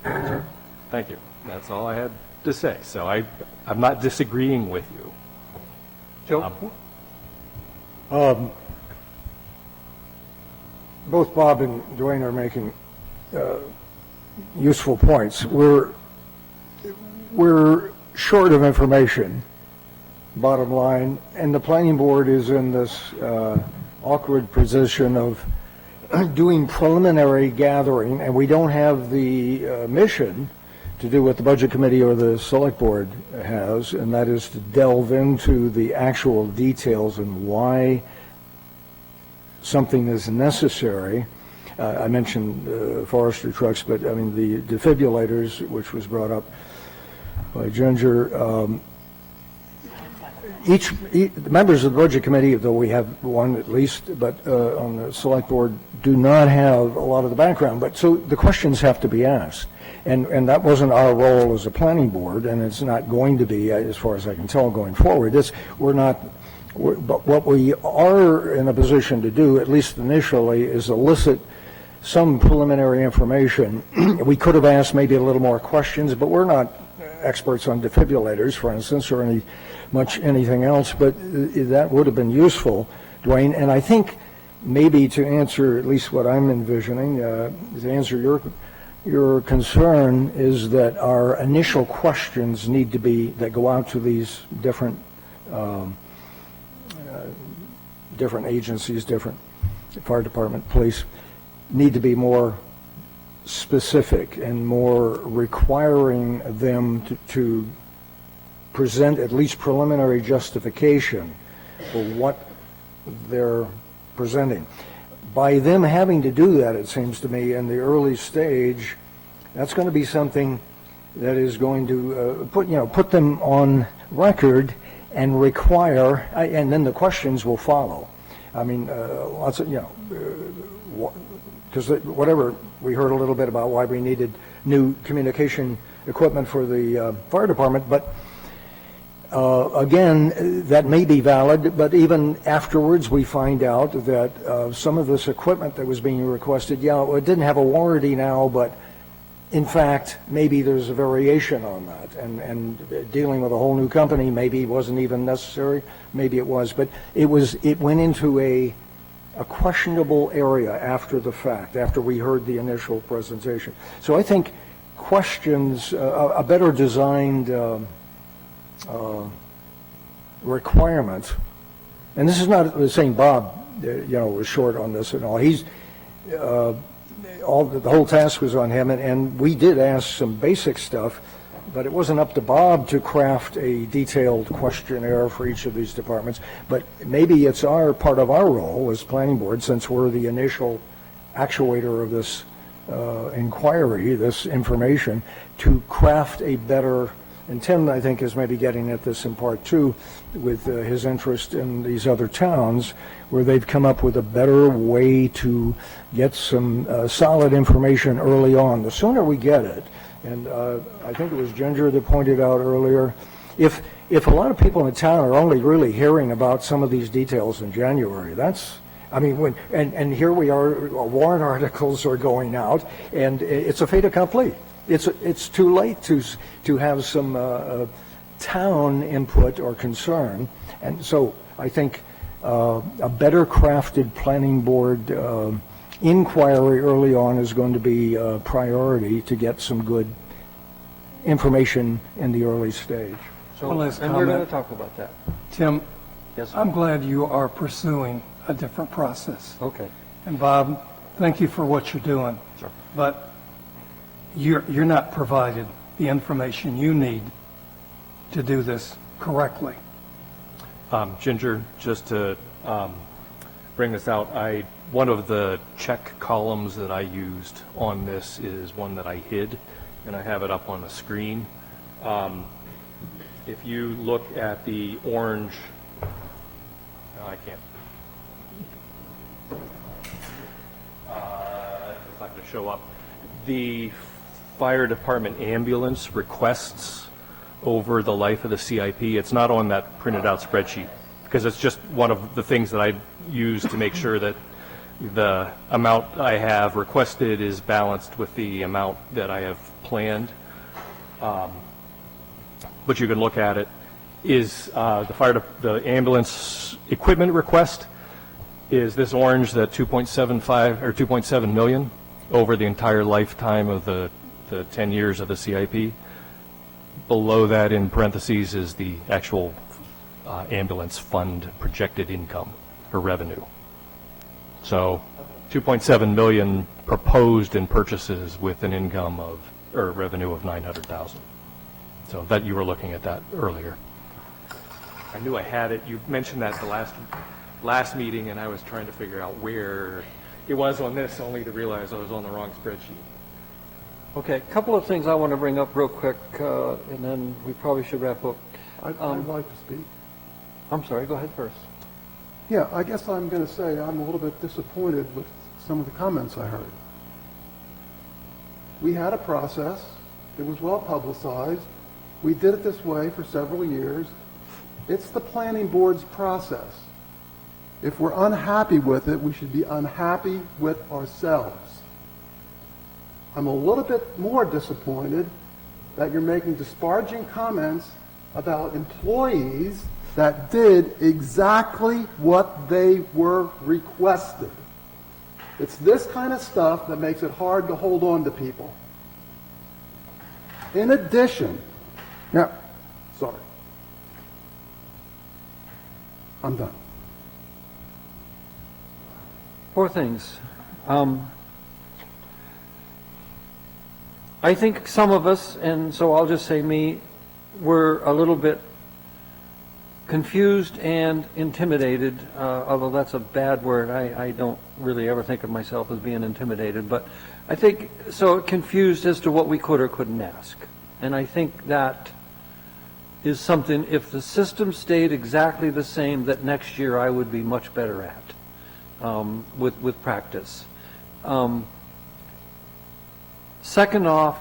Thank you. That's all I had to say. So I'm not disagreeing with you. Joe? Both Bob and Dwayne are making useful points. We're short of information, bottom line, and the planning board is in this awkward position of doing preliminary gathering, and we don't have the mission to do what the budget committee or the select board has, and that is to delve into the actual details and why something is necessary. I mentioned forestry trucks, but I mean the defibrillators, which was brought up by Ginger. Each the members of the budget committee, though we have one at least, but on the select board, do not have a lot of the background. But so the questions have to be asked, and that wasn't our role as a planning board, and it's not going to be, as far as I can tell, going forward. But what we are in a position to do, at least initially, is elicit some preliminary information. We could have asked maybe a little more questions, but we're not experts on defibrillators, for instance, or anything else, but that would have been useful, Dwayne. And I think maybe to answer at least what I'm envisioning, to answer your concern, is that our initial questions need to be, that go out to these different agencies, different fire department, police, need to be more specific and more requiring them to present at least preliminary justification for what they're presenting. By them having to do that, it seems to me, in the early stage, that's going to be something that is going to put them on record and require, and then the questions will follow. I mean, lots of, because whatever, we heard a little bit about why we needed new communication equipment for the fire department, but again, that may be valid, but even afterwards we find out that some of this equipment that was being requested, it didn't have a warranty now, but in fact, maybe there's a variation on that, and dealing with a whole new company maybe wasn't even necessary, maybe it was, but it went into a questionable area after the fact, after we heard the initial presentation. So I think questions, a better designed requirement, and this is not saying Bob, was short on this and all. He's the whole task was on him, and we did ask some basic stuff, but it wasn't up to Bob to craft a detailed questionnaire for each of these departments. But maybe it's part of our role as planning board, since we're the initial actuator of this inquiry, this information, to craft a better. And Tim, I think, is maybe getting at this in part too, with his interest in these other towns, where they've come up with a better way to get some solid information early on. The sooner we get it, and I think it was Ginger that pointed out earlier, if a lot of people in the town are only really hearing about some of these details in January, and here we are, warrant articles are going out, and it's a fait accompli. It's too late to have some town input or concern, and so I think a better crafted planning board inquiry early on is going to be a priority to get some good information in the early stage. So, One last and we're going comment. to talk about that. Tim, Yes, sir. I'm glad you are pursuing a different process. Okay. And Bob, thank you for what you're doing. Sure. But you're not provided the information you need to do this correctly. Ginger, just to bring this out. One of the check columns that I used on this is one that I hid, and I have it up on the screen. If you look at the orange, no, I can't. It's not going to show up. The fire department ambulance requests over the life of the CIP. It's not on that printed out spreadsheet because it's just one of the things that I use to make sure that the amount I have requested is balanced with the amount that I have planned. But you can look at it, is the ambulance equipment request is this orange, the 2.75 or 2.7 million over the entire lifetime of the 10 years of the CIP. Below that in parentheses is the actual ambulance fund projected income or revenue. So 2.7 million proposed in purchases with an income of, or revenue of 900,000. So that you were looking at that earlier. I knew I had it. You mentioned that the last meeting, and I was trying to figure out where it was on this, only to realize I was on the wrong spreadsheet. Okay, a couple of things I want to bring up real quick, and then we probably should wrap up. I'd like to speak. I'm sorry, go ahead first. Yeah, I guess I'm going to say I'm a little bit disappointed with some of the comments I heard. We had a process. It was well publicized. We did it this way for several years. It's the planning board's process. If we're unhappy with it, we should be unhappy with ourselves. I'm a little bit more disappointed that you're making disparaging comments about employees that did exactly what they were requested. It's this kind of stuff that makes it hard to hold on to people. In addition, now, sorry, I'm done. Four things. I think some of us, and so I'll just say me, were a little bit confused and intimidated, although that's a bad word. I don't really ever think of myself as being intimidated, but I think so confused as to what we could or couldn't ask. And I think that is something, if the system stayed exactly the same, that next year I would be much better at with practice. Second off,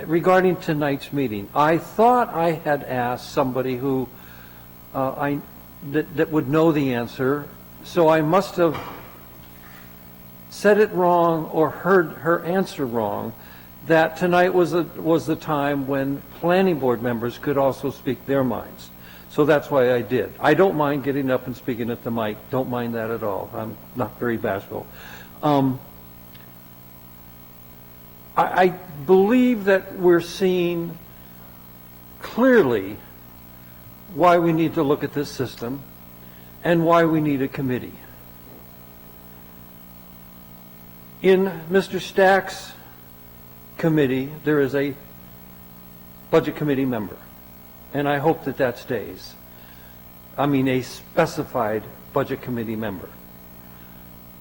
regarding tonight's meeting, I thought I had asked somebody who that would know the answer, so I must have said it wrong or heard her answer wrong, that tonight was the time when planning board members could also speak their minds. So that's why I did. I don't mind getting up and speaking at the mic. Don't mind that at all. I'm not very bashful. I believe that we're seeing clearly why we need to look at this system and why we need a committee. In Mr. Stack's committee, there is a budget committee member, and I hope that that stays. I mean, a specified budget committee member,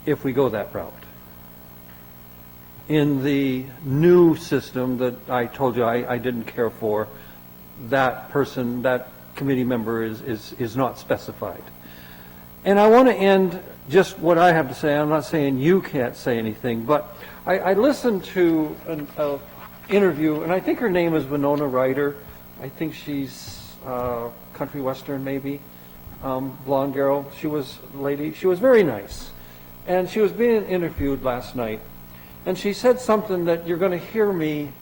if we go that route. In the new system that I told you I didn't care for, that person, that committee member is not specified. And I want to end just what I have to say. I'm not saying you can't say anything, but I listened to an interview, and I think her name is Winona Ryder. I think she's country western maybe, blonde girl. She was a lady. She was very nice. And she was being interviewed last night. And she said something that you're going to hear me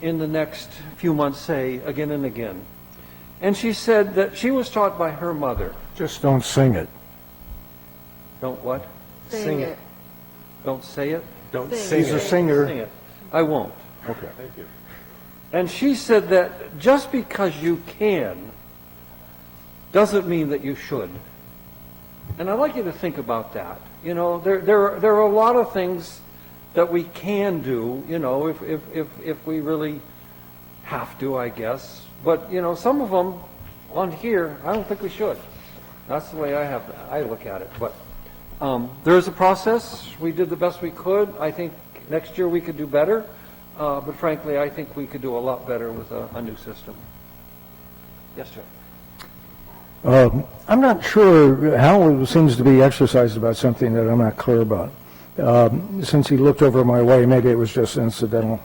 in the next few months say again and again. And she said that she was taught by her mother. Just don't sing it. Don't what? Sing it. Don't say it? Don't Sing sing He's a it. Sing singer. it. I won't. Okay. Thank you. And she said that just because you can doesn't mean that you should. And I'd like you to think about that. You know, there are a lot of things that we can do, you know, if we really have to, I guess. But, you know, some of them on here, I don't think we should. That's the way I look at it. But There's a process. We did the best we could. I think next year we could do better, but frankly, I think we could do a lot better with a new system. Yes, sir. I'm not sure. Hal seems to be exercised about something that I'm not clear about. Since he looked over my way, maybe it was just incidental.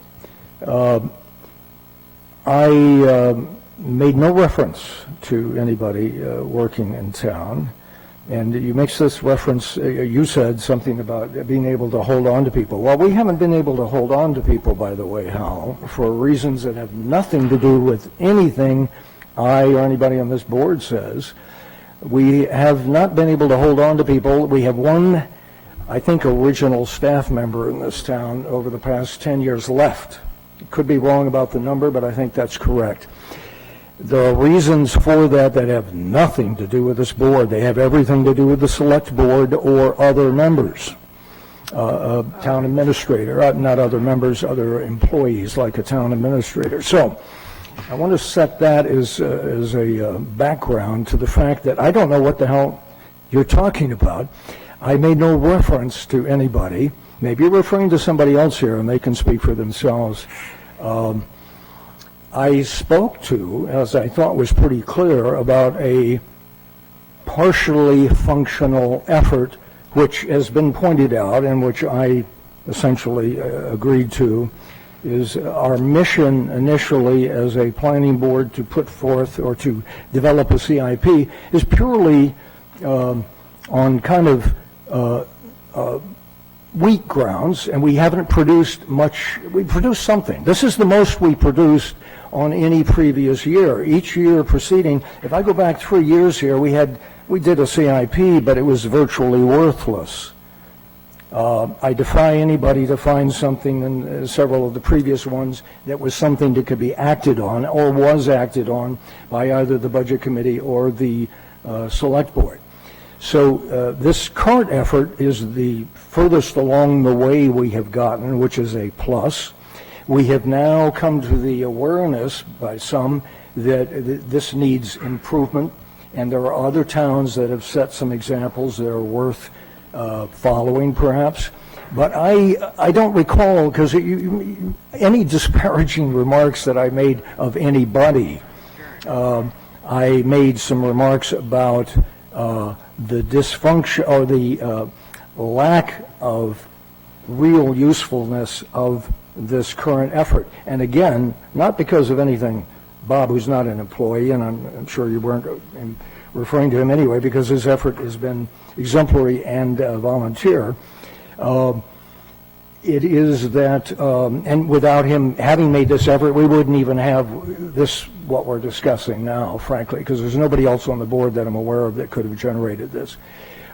I made no reference to anybody working in town. And you mix this reference, you said something about being able to hold on to people. Well, we haven't been able to hold on to people, by the way, Hal, for reasons that have nothing to do with anything I or anybody on this board says. We have not been able to hold on to people. We have one, I think, original staff member in this town over the past 10 years left. Could be wrong about the number, but I think that's correct. There are reasons for that that have nothing to do with this board. They have everything to do with the select board or other members, town administrator, not other members, other employees like a town administrator. So I want to set that as a background to the fact that I don't know what the hell you're talking about. I made no reference to anybody. Maybe you're referring to somebody else here, and they can speak for themselves. I spoke to, as I thought was pretty clear, about a partially functional effort, which has been pointed out and which I essentially agreed to, is our mission initially as a planning board to put forth or to develop a CIP is purely on kind of weak grounds, and we haven't produced much. We produced something. This is the most we produced on any previous year. Each year preceding, if I go back 3 years here, we did a CIP, but it was virtually worthless. I defy anybody to find something in several of the previous ones that was something that could be acted on or was acted on by either the Budget Committee or the Select Board. So this current effort is the furthest along the way we have gotten, which is a plus. We have now come to the awareness by some that this needs improvement, and there are other towns that have set some examples that are worth following, perhaps. But I don't recall, because any disparaging remarks that I made of anybody, I made some remarks about the dysfunction or the lack of real usefulness of this current effort. And again, not because of anything, Bob, who's not an employee, and I'm sure you weren't referring to him anyway, because his effort has been exemplary and volunteer. It is that, and without him having made this effort, we wouldn't even have this, what we're discussing now, frankly, because there's nobody else on the board that I'm aware of that could have generated this.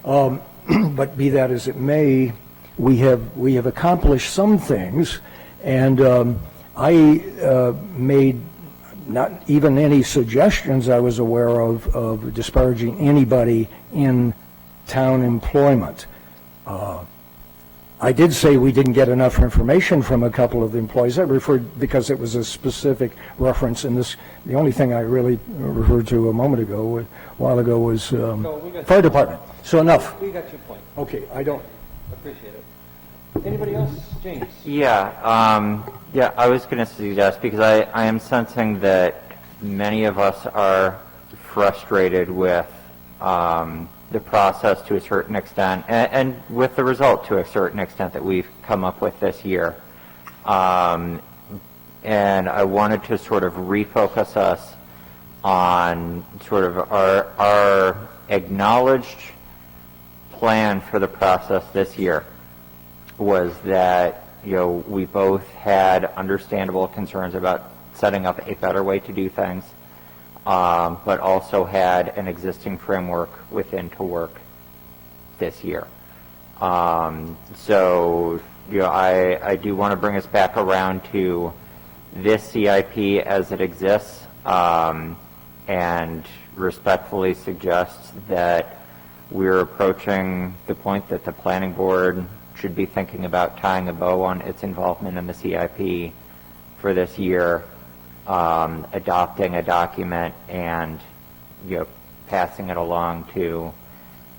But be that as it may, we have accomplished some things, and I made not even any suggestions I was aware of disparaging anybody in town employment. I did say we didn't get enough information from a couple of the employees. I referred, because it was a specific reference, and this, the only thing I really referred to a while ago was fire department. So enough. We got your point. Okay, I don't. Appreciate it. Anybody else? James? Yeah, I was going to suggest, because I am sensing that many of us are frustrated with the process to a certain extent, and with the result to a certain extent that we've come up with this year. And I wanted to sort of refocus us on sort of our acknowledged plan for the process this year was that, we both had understandable concerns about setting up a better way to do things, but also had an existing framework within to work this year. So, I do want to bring us back around to this CIP as it exists, and respectfully suggest that we're approaching the point that the planning board should be thinking about tying a bow on its involvement in the CIP for this year, adopting a document and passing it along to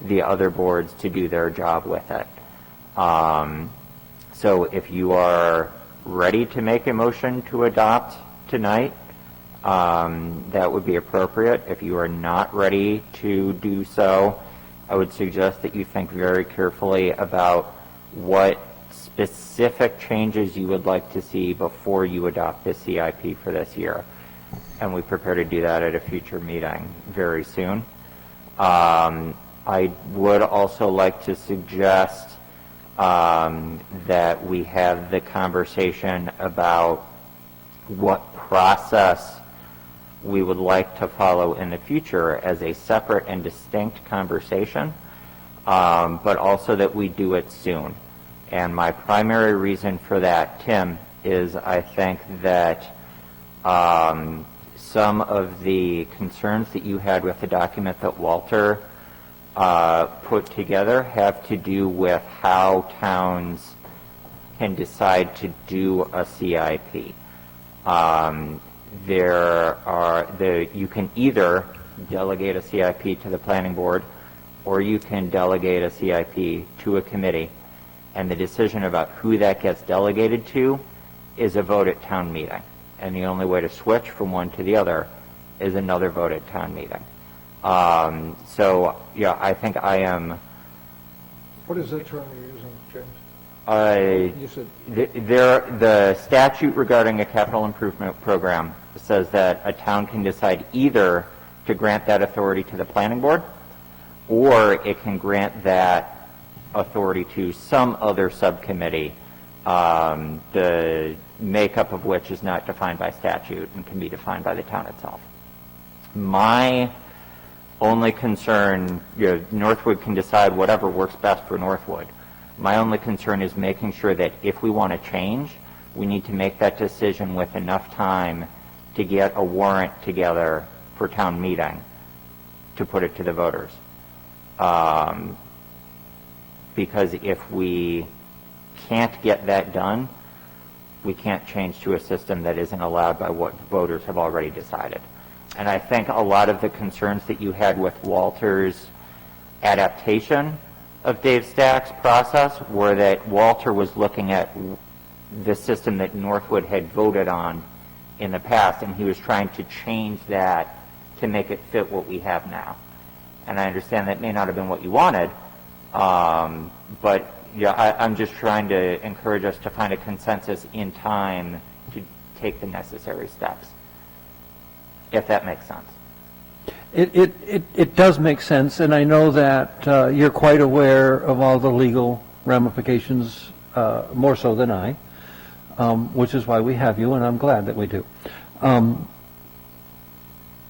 the other boards to do their job with it. So if you are ready to make a motion to adopt tonight, that would be appropriate. If you are not ready to do so, I would suggest that you think very carefully about what specific changes you would like to see before you adopt the CIP for this year. And we prepare to do that at a future meeting very soon. I would also like to suggest that we have the conversation about what process we would like to follow in the future as a separate and distinct conversation, but also that we do it soon. And my primary reason for that, Tim, is I think that some of the concerns that you had with the document that Walter put together have to do with how towns can decide to do a CIP. You can either delegate a CIP to the planning board, or you can delegate a CIP to a committee, and the decision about who that gets delegated to is a vote at town meeting. And the only way to switch from one to the other is another vote at town meeting. So, yeah, I think I am... What is that term you're using, James? You said The statute regarding a capital improvement program says that a town can decide either to grant that authority to the planning board, or it can grant that authority to some other subcommittee, the makeup of which is not defined by statute and can be defined by the town itself. My only concern, Northwood can decide whatever works best for Northwood. My only concern is making sure that if we want to change, we need to make that decision with enough time to get a warrant together for town meeting to put it to the voters. Because if we can't get that done, we can't change to a system that isn't allowed by what voters have already decided. And I think a lot of the concerns that you had with Walter's adaptation of Dave Stack's process were that Walter was looking at the system that Northwood had voted on in the past, and he was trying to change that to make it fit what we have now. And I understand that may not have been what you wanted, but yeah, I'm just trying to encourage us to find a consensus in time to take the necessary steps, if that makes sense. It does make sense, and I know that you're quite aware of all the legal ramifications, more so than I, which is why we have you, and I'm glad that we do.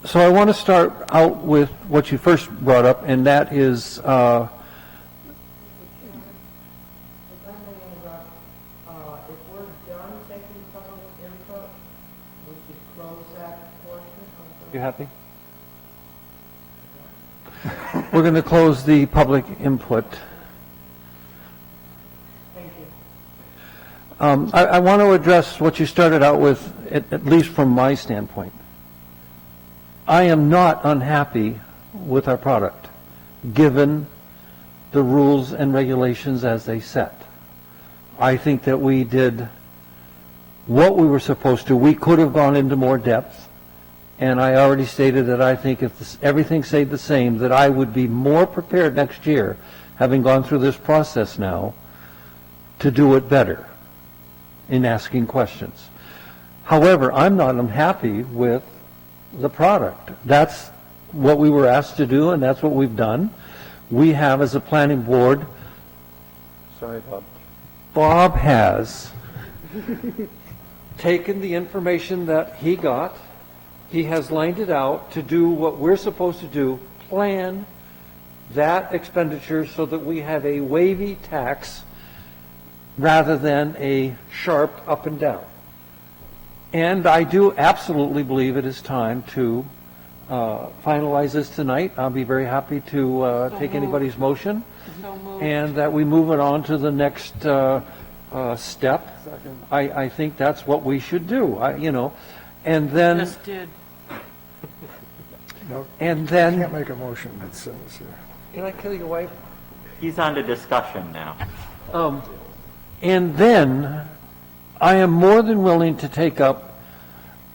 So I want to start out with what you first brought up, and that is... If I may interrupt, if we're done taking public input, we should close that portion of the... You happy? We're going to close the public input. Thank you. I want to address what you started out with, at least from my standpoint. I am not unhappy with our product, given the rules and regulations as they set. I think that we did what we were supposed to. We could have gone into more depth. And I already stated that I think if everything stayed the same, that I would be more prepared next year, having gone through this process now, to do it better in asking questions. However, I'm not unhappy with the product. That's what we were asked to do, and that's what we've done. We have, as a planning board... Sorry, Bob. Bob has taken the information that he got. He has lined it out to do what we're supposed to do, plan that expenditure so that we have a wavy tax rather than a sharp up and down. And I do absolutely believe it is time to finalize this tonight. I'll be very happy to take anybody's motion, and that we move it on to the next step. I think that's what we should do, and then... Just did. No, And then... can't make a motion that says here. Can I kill your wife? He's on to discussion now. And then, I am more than willing to take up,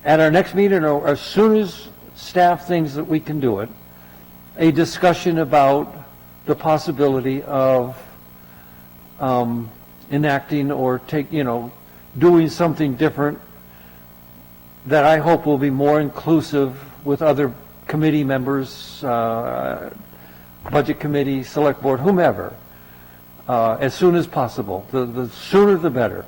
at our next meeting, or as soon as staff thinks that we can do it, a discussion about the possibility of enacting or doing something different that I hope will be more inclusive with other committee members, budget committee, select board, whomever, as soon as possible. The sooner the better.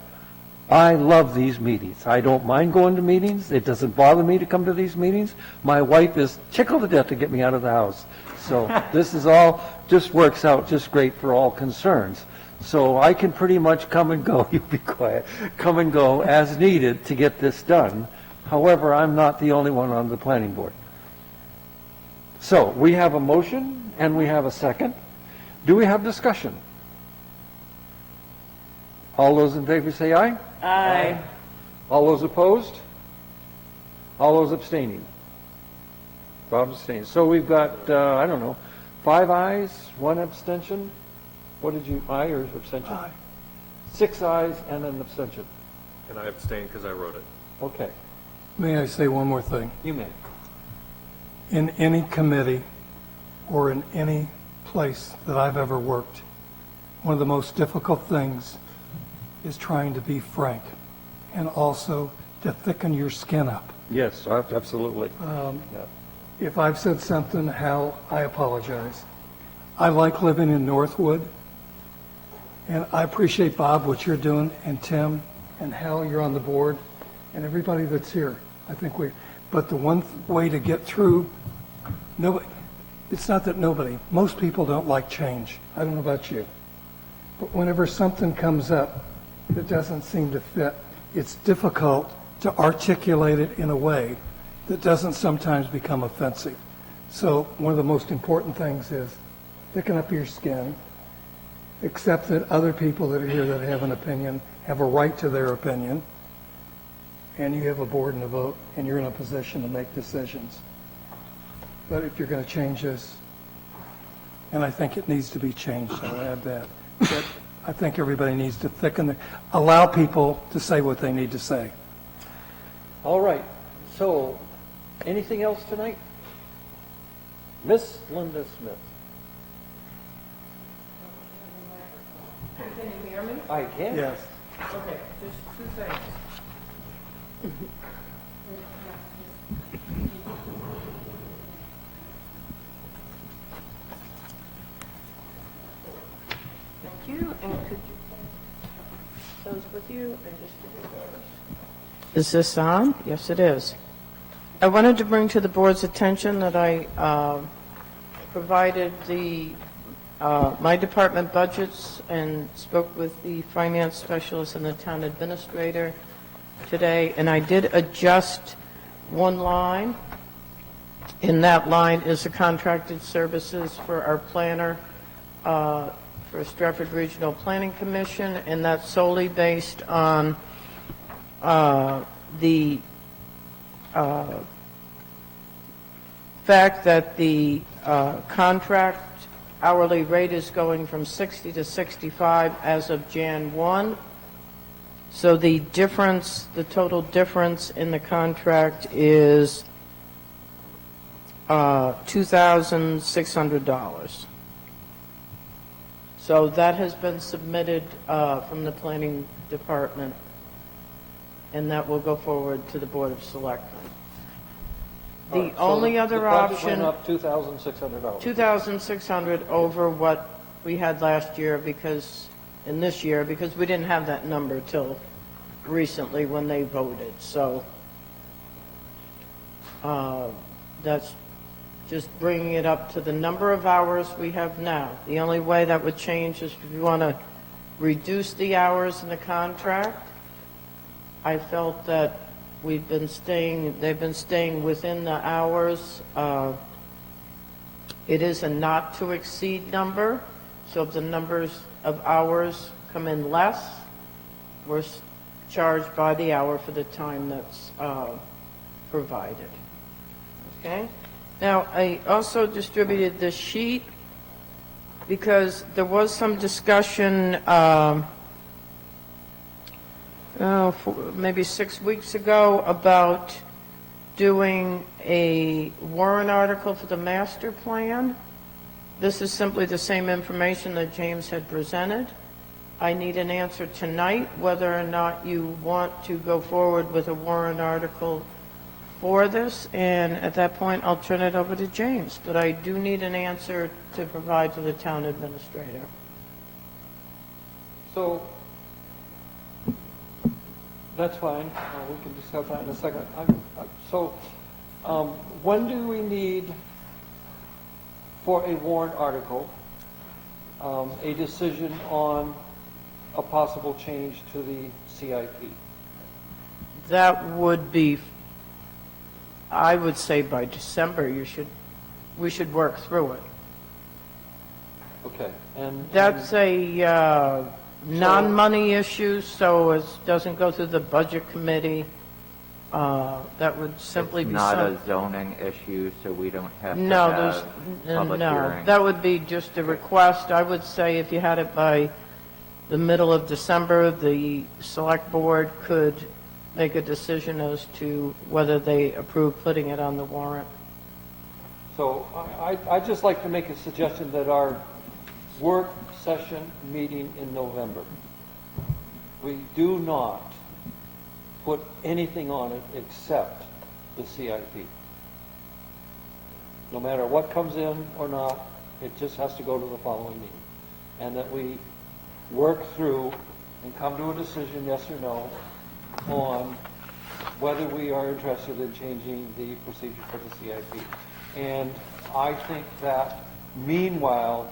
I love these meetings. I don't mind going to meetings. It doesn't bother me to come to these meetings. My wife is tickled to death to get me out of the house. So this is all, just works out just great for all concerns. So I can pretty much come and go, you be quiet, come and go as needed to get this done. However, I'm not the only one on the planning board. So we have a motion and we have a second. Do we have discussion? All those in favor say aye. Aye. All those opposed? All those abstaining? Bob abstains. So we've got, 5 ayes, 1 abstention. What did you, aye or abstention? Aye. 6 ayes and an abstention. And I abstain because I wrote it. Okay, May I say one more thing? you may. In any committee or in any place that I've ever worked, one of the most difficult things is trying to be frank and also to thicken your skin up. Yes, absolutely. If I've said something, Hal, I apologize. I like living in Northwood, and I appreciate, Bob, what you're doing, and Tim, and Hal, you're on the board, and everybody that's here. But the one way to get through, it's not that most people don't like change. I don't know about you. But whenever something comes up that doesn't seem to fit, it's difficult to articulate it in a way that doesn't sometimes become offensive. So one of the most important things is thicken up your skin, accept that other people that are here that have an opinion have a right to their opinion, and you have a board and a vote, and you're in a position to make decisions. But if you're going to change this, and I think it needs to be changed, I'll add that, but I think everybody needs to allow people to say what they need to say. All right, so, anything else tonight? Miss Linda Smith. Can you hear me? I can. Yes. Okay, just 2 things. Thank you, and could you, those with you, and distribute those. Is this on? Yes, it is. I wanted to bring to the board's attention that I provided my department budgets and spoke with the finance specialist and the town administrator today, and I did adjust one line. In that line is the contracted services for our planner for Stratford Regional Planning Commission, and that's solely based on the fact that the contract hourly rate is going from 60 to 65 as of Jan 1. So the difference, the total difference in the contract is $2,600. So that has been submitted from the planning department, and that will go forward to the Board of Selectmen. The only other option... The budget went up $2,600. $2,600 over what we had last year in this year, because we didn't have that number till recently when they voted. So that's just bringing it up to the number of hours we have now. The only way that would change is if you want to reduce the hours in the contract. I felt that they've been staying within the hours. It is a not to exceed number, so if the numbers of hours come in less, we're charged by the hour for the time that's provided. Okay? Now, I also distributed this sheet because there was some discussion, maybe 6 weeks ago, about doing a warrant article for the master plan. This is simply the same information that James had presented. I need an answer tonight whether or not you want to go forward with a warrant article for this, and at that point, I'll turn it over to James. But I do need an answer to provide to the town administrator. So, that's fine, we can discuss that in a second. When do we need, for a warrant article, a decision on a possible change to the CIP? That would be, I would say by December, we should work through it. Okay, and... That's a non-money issue, so it doesn't go through the budget committee. That would simply It's be not a zoning issue, so we don't have to No, have public no, hearing. that would be just a request. I would say if you had it by the middle of December, the select board could make a decision as to whether they approve putting it on the warrant. So I'd just like to make a suggestion that our work session meeting in November, we do not put anything on it except the CIP. No matter what comes in or not, it just has to go to the following meeting. And that we work through and come to a decision, yes or no, on whether we are interested in changing the procedure for the CIP. And I think that meanwhile,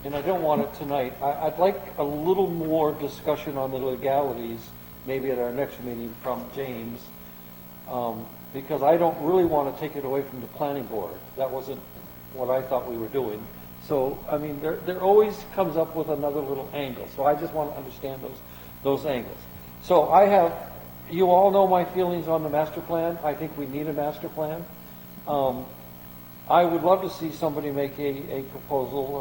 and I don't want it tonight, I'd like a little more discussion on the legalities, maybe at our next meeting from James, because I don't really want to take it away from the planning board. That wasn't what I thought we were doing. So, I mean, there always comes up with another little angle. So I just want to understand those angles. So you all know my feelings on the master plan. I think we need a master plan. I would love to see somebody make a proposal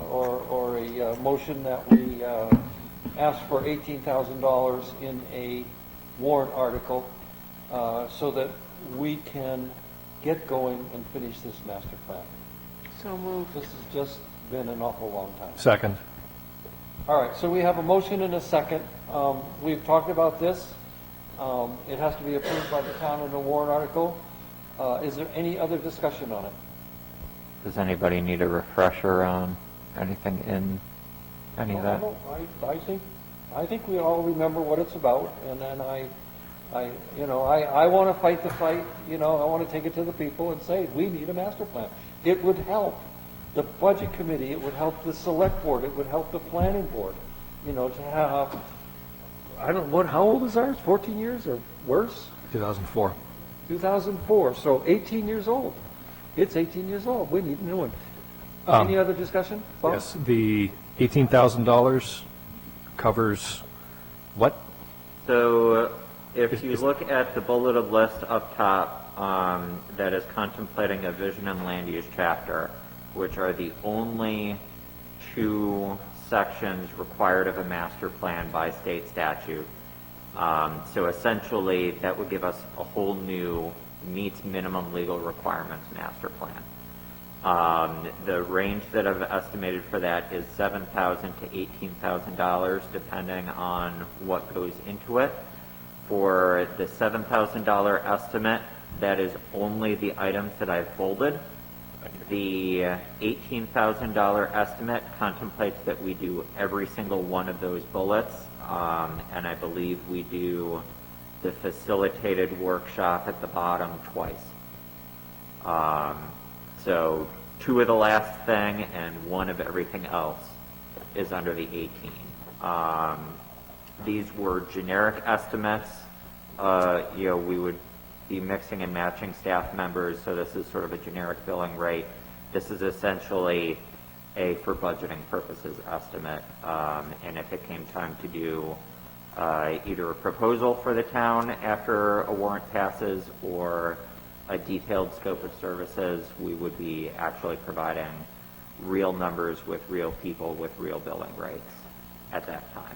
or a motion that we ask for $18,000 in a warrant article so that we can get going and finish this master plan. So moved. This has just been an awful long time. Second. All right, so we have a motion and a second. We've talked about this. It has to be approved by the town in a warrant article. Is there any other discussion on it? Does anybody need a refresher on anything in any of that? I think we all remember what it's about, and then I want to fight the fight. I want to take it to the people and say we need a master plan. It would help the budget committee. It would help the select board. It would help the planning board. To have, I don't know, how old is ours? 14 years or worse? 2004. 2004. So 18 years old. It's 18 years old. We need a new one. Any other discussion? Bob? Yes, the $18,000 covers what? So if you look at the bulleted list up top, that is contemplating a vision and land use chapter, which are the only two sections required of a master plan by state statute. So essentially, that would give us a whole new meets minimum legal requirements master plan. The range that I've estimated for that is $7,000 to $18,000, depending on what goes into it. For the $7,000 estimate, that is only the items that I've bolded. The $18,000 estimate contemplates that we do every single one of those bullets, and I believe we do the facilitated workshop at the bottom twice. So 2 of the last thing and 1 of everything else is under the 18. These were generic estimates. We would be mixing and matching staff members, so this is sort of a generic billing rate. This is essentially a, for budgeting purposes, estimate. And if it came time to do either a proposal for the town after a warrant passes or a detailed scope of services, we would be actually providing real numbers with real people with real billing rates at that time.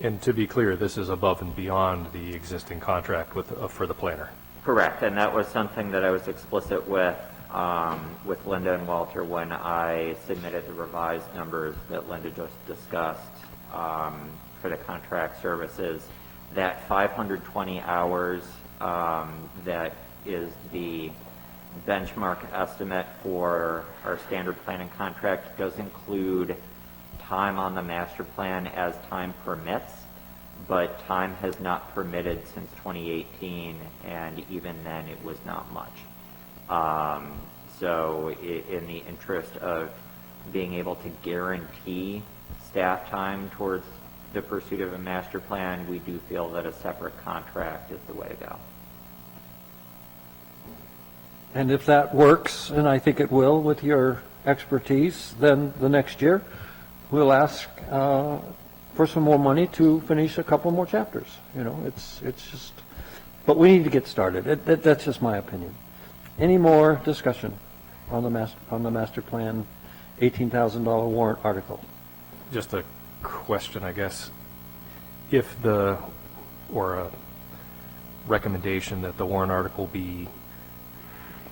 And to be clear, this is above and beyond the existing contract for the planner. Correct, and that was something that I was explicit with Linda and Walter when I submitted the revised numbers that Linda just discussed for the contract services. That 520 hours that is the benchmark estimate for our standard planning contract does include time on the master plan as time permits, but time has not permitted since 2018, and even then it was not much. So in the interest of being able to guarantee staff time towards the pursuit of a master plan, we do feel that a separate contract is the way to go. And if that works, and I think it will with your expertise, then the next year, we'll ask for some more money to finish a couple more chapters. You know, it's just, but we need to get started. That's just my opinion. Any more discussion on the master plan $18,000 warrant article? Just a question, I guess. Or a recommendation that the warrant article be,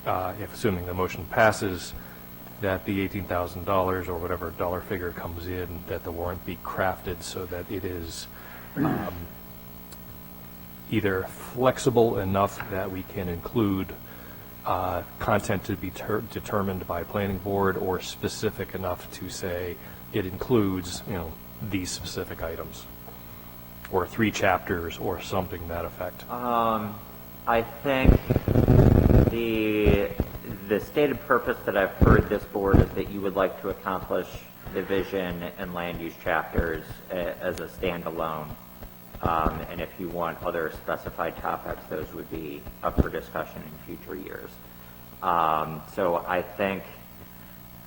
if assuming the motion passes, that the $18,000 or whatever dollar figure comes in, that the warrant be crafted so that it is either flexible enough that we can include content to be determined by planning board, or specific enough to say it includes, these specific items, or 3 chapters, or something to that effect. I think the stated purpose that I've heard this board is that you would like to accomplish the vision and land use chapters as a standalone. And if you want other specified topics, those would be up for discussion in future years. So I think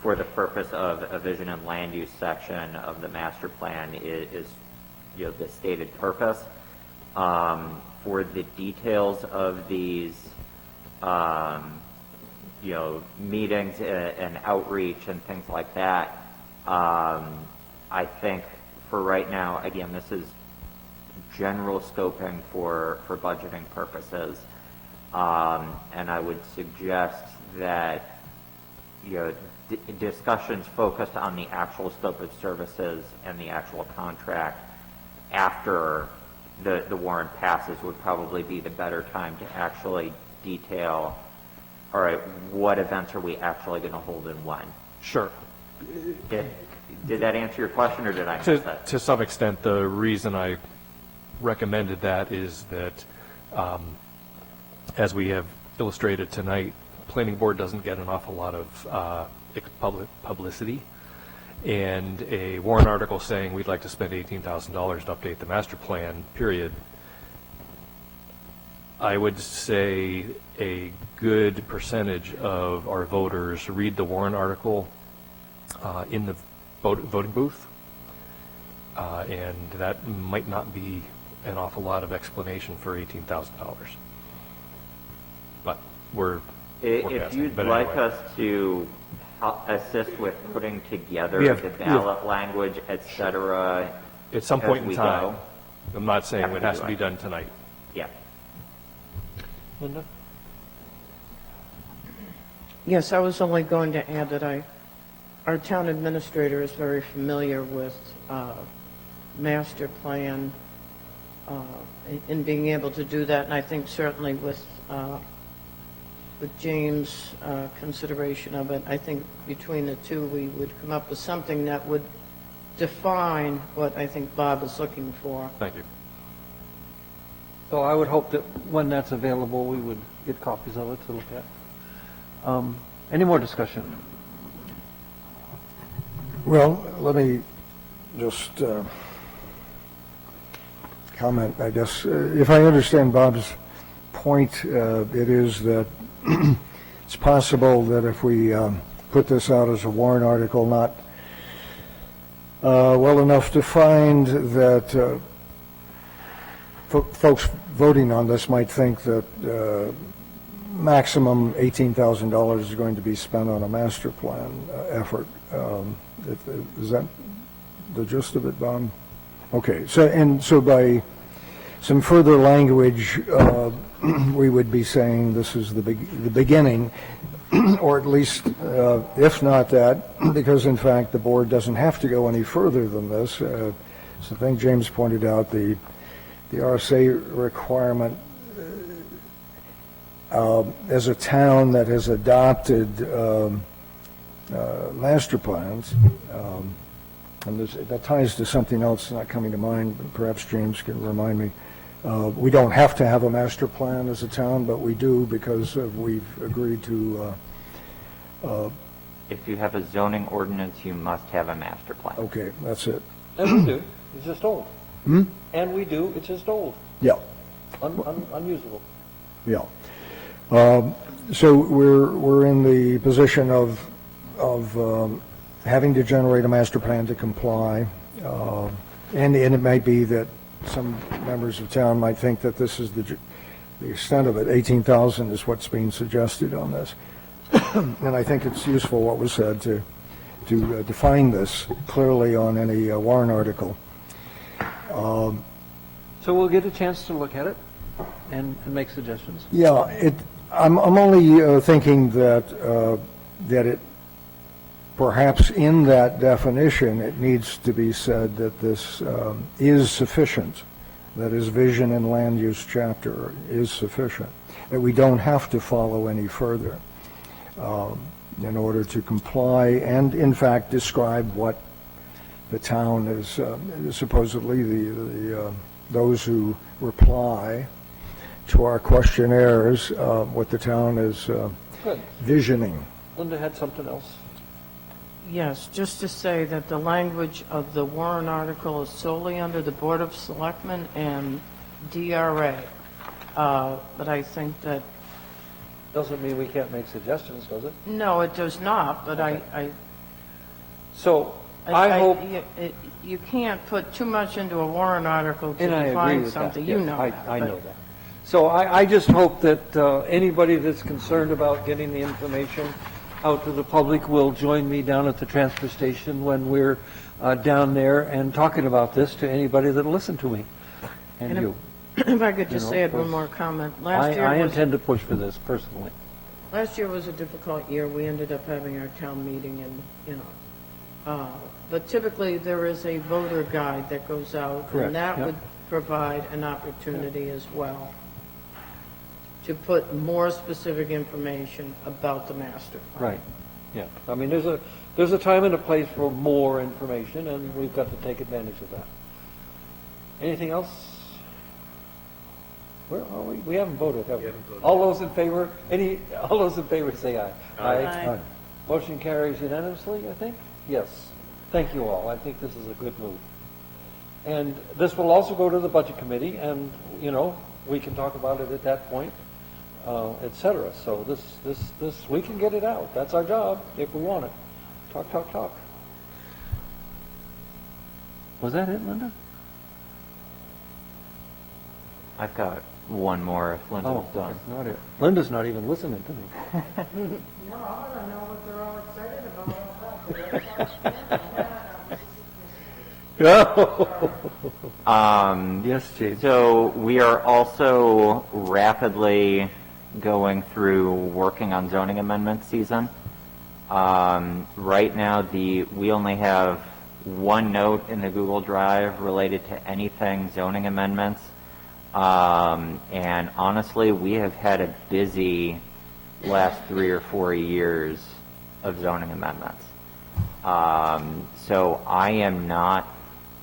for the purpose of a vision and land use section of the master plan is the stated purpose. For the details of these meetings and outreach and things like that, I think for right now, again, this is general scoping for budgeting purposes, and I would suggest that discussions focused on the actual scope of services and the actual contract after the warrant passes would probably be the better time to actually detail, all right, what events are we actually going to hold and when? Sure. Did that answer your question, or did I miss that? To some extent, the reason I recommended that is that, as we have illustrated tonight, planning board doesn't get an awful lot of publicity, and a warrant article saying we'd like to spend $18,000 to update the master plan, period, I would say a good percentage of our voters read the warrant article in the voting booth, and that might not be an awful lot of explanation for $18,000. But we're If forecasting. you'd But like anyway. us to assist with putting together We have- the we have- ballot language, et cetera, At some point as in we time, go. I'm not saying After it has we to be do it. done tonight. Yeah. Linda? Yes, I was only going to add that our town administrator is very familiar with master plan in being able to do that, and I think certainly with James' consideration of it, I think between the two, we would come up with something that would define what I think Bob is looking for. Thank you. So I would hope that when that's available, we would get copies of it to look at. Any more discussion? Well, let me just comment, I guess. If I understand Bob's point, it is that it's possible that if we put this out as a warrant article, not well enough defined, that folks voting on this might think that maximum $18,000 is going to be spent on a master plan effort. Is that the gist of it, Bob? Okay, so by some further language, we would be saying this is the beginning, or at least, if not that, because in fact the board doesn't have to go any further than this. So I think James pointed out the RSA requirement as a town that has adopted master plans, and that ties to something else not coming to mind, but perhaps James can remind me. We don't have to have a master plan as a town, but we do because we've agreed to. If you have a zoning ordinance, you must have a master plan. Okay, that's it. And we do, it's just old. And we do, it's just old, Yeah, unusable. yeah. So we're in the position of having to generate a master plan to comply, and it might be that some members of town might think that this is the extent of it. 18,000 is what's being suggested on this, and I think it's useful what was said to define this clearly on any warrant article. So we'll get a chance to look at it and make suggestions. Yeah, I'm only thinking that it, perhaps in that definition, it needs to be said that this is sufficient, that is vision and land use chapter is sufficient, that we don't have to follow any further in order to comply and, in fact, describe what the town is, supposedly those who reply to our questionnaires, what the town is Good. visioning. Linda had something else. Yes, just to say that the language of the warrant article is solely under the Board of Selectmen and DRA. But I think that, Doesn't mean we can't make suggestions, does it? no, it does not, but So I hope, you can't put too much into a warrant article to and I agree define with that. something. Yes, You know that. I but- know that. So I just hope that anybody that's concerned about getting the information out to the public will join me down at the transfer station when we're down there and talking about this to anybody that'll listen to me and And you. If I could just You know, add one because more comment. I intend to push for this personally. Last year was a difficult year. We ended up having our town meeting and, but typically there is a voter guide that goes out. Correct, And that yep. would provide an opportunity as well to put more specific information about the master plan. Right, yeah. I mean, there's a time and a place for more information, and we've got to take advantage of that. Anything else? Where are we? We haven't voted, have we? All those in favor, all those in favor say aye. Aye. Motion carries unanimously, I think? Yes. Thank you all. I think this is a good move. And this will also go to the Budget Committee, and, we can talk about it at that point, et cetera. So this, we can get it out. That's our job, if we want it. Talk. Was that it, Linda? I've got one more if Linda's Oh, done. that's not it. Linda's not even listening to me. No, I want to know what they're all excited about. Yes, James. So we are also rapidly going through working on zoning amendment season. Right now, we only have one note in the Google Drive related to anything zoning amendments. And honestly, we have had a busy last 3 or 4 years of zoning amendments. So I am not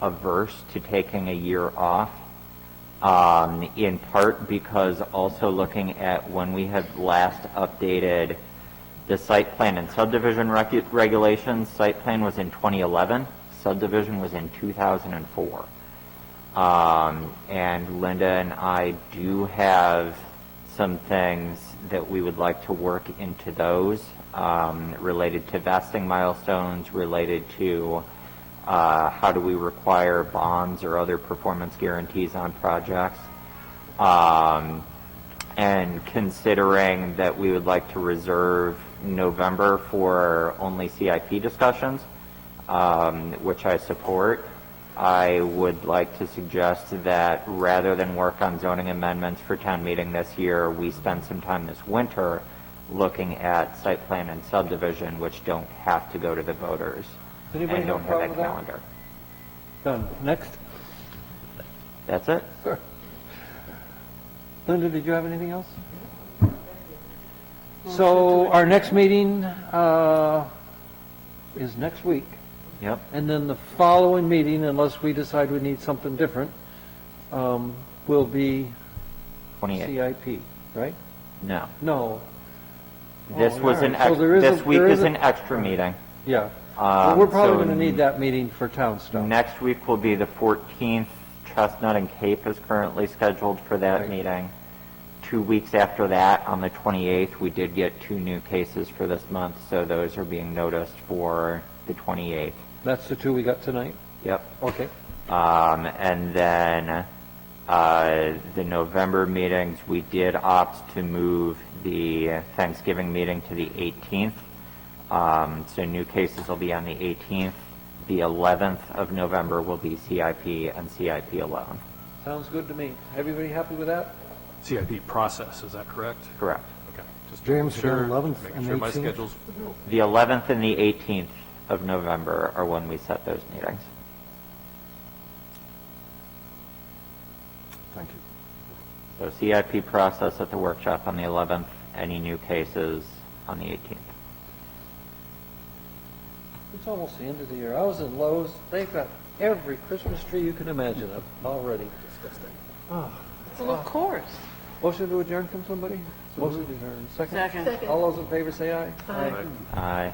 averse to taking a year off, in part because also looking at when we have last updated the site plan and subdivision regulations. Site plan was in 2011, subdivision was in 2004. And Linda and I do have some things that we would like to work into those, related to vesting milestones, related to how do we require bonds or other performance guarantees on projects. and considering that we would like to reserve November for only CIP discussions, which I support, I would like to suggest that rather than work on zoning amendments for town meeting this year, we spend some time this winter looking at site plan and subdivision, which don't have to go to the voters Anybody and have a don't have problem that with that? calendar. Done. Next. That's it? Linda, did you have anything else? So our next meeting is next week. Yep. And then the following meeting, unless we decide we need something different, will be 28. CIP, right? No. No. This Oh, was all an, right. So there is a- this week there is is a- an extra meeting. Yeah. Well, we're probably so going to need that meeting for town stuff. Next week will be the 14th. Chestnut and Cape is currently scheduled for that Right. meeting. 2 weeks after that, on the 28th, we did get 2 new cases for this month, so those are being noticed for the 28th. That's the two we got tonight? Yep. Okay. And then the November meetings, we did opt to move the Thanksgiving meeting to the 18th. So new cases will be on the 18th. The 11th of November will be CIP and CIP alone. Sounds good to me. Everybody happy with that? CIP process, is that correct? Correct. Okay. Just James, making sure- the 11th making and sure my 18th? schedule's, The 11th and the 18th of November are when we set those meetings. thank you. So CIP process at the workshop on the 11th, any new cases on the 18th. It's almost the end of the year. I was in Lowe's. They've got every Christmas tree you can imagine up already. Well, of course. Motion to adjourn from somebody? Motion to adjourn. Second? Second. All those in favor say aye. Aye. Aye.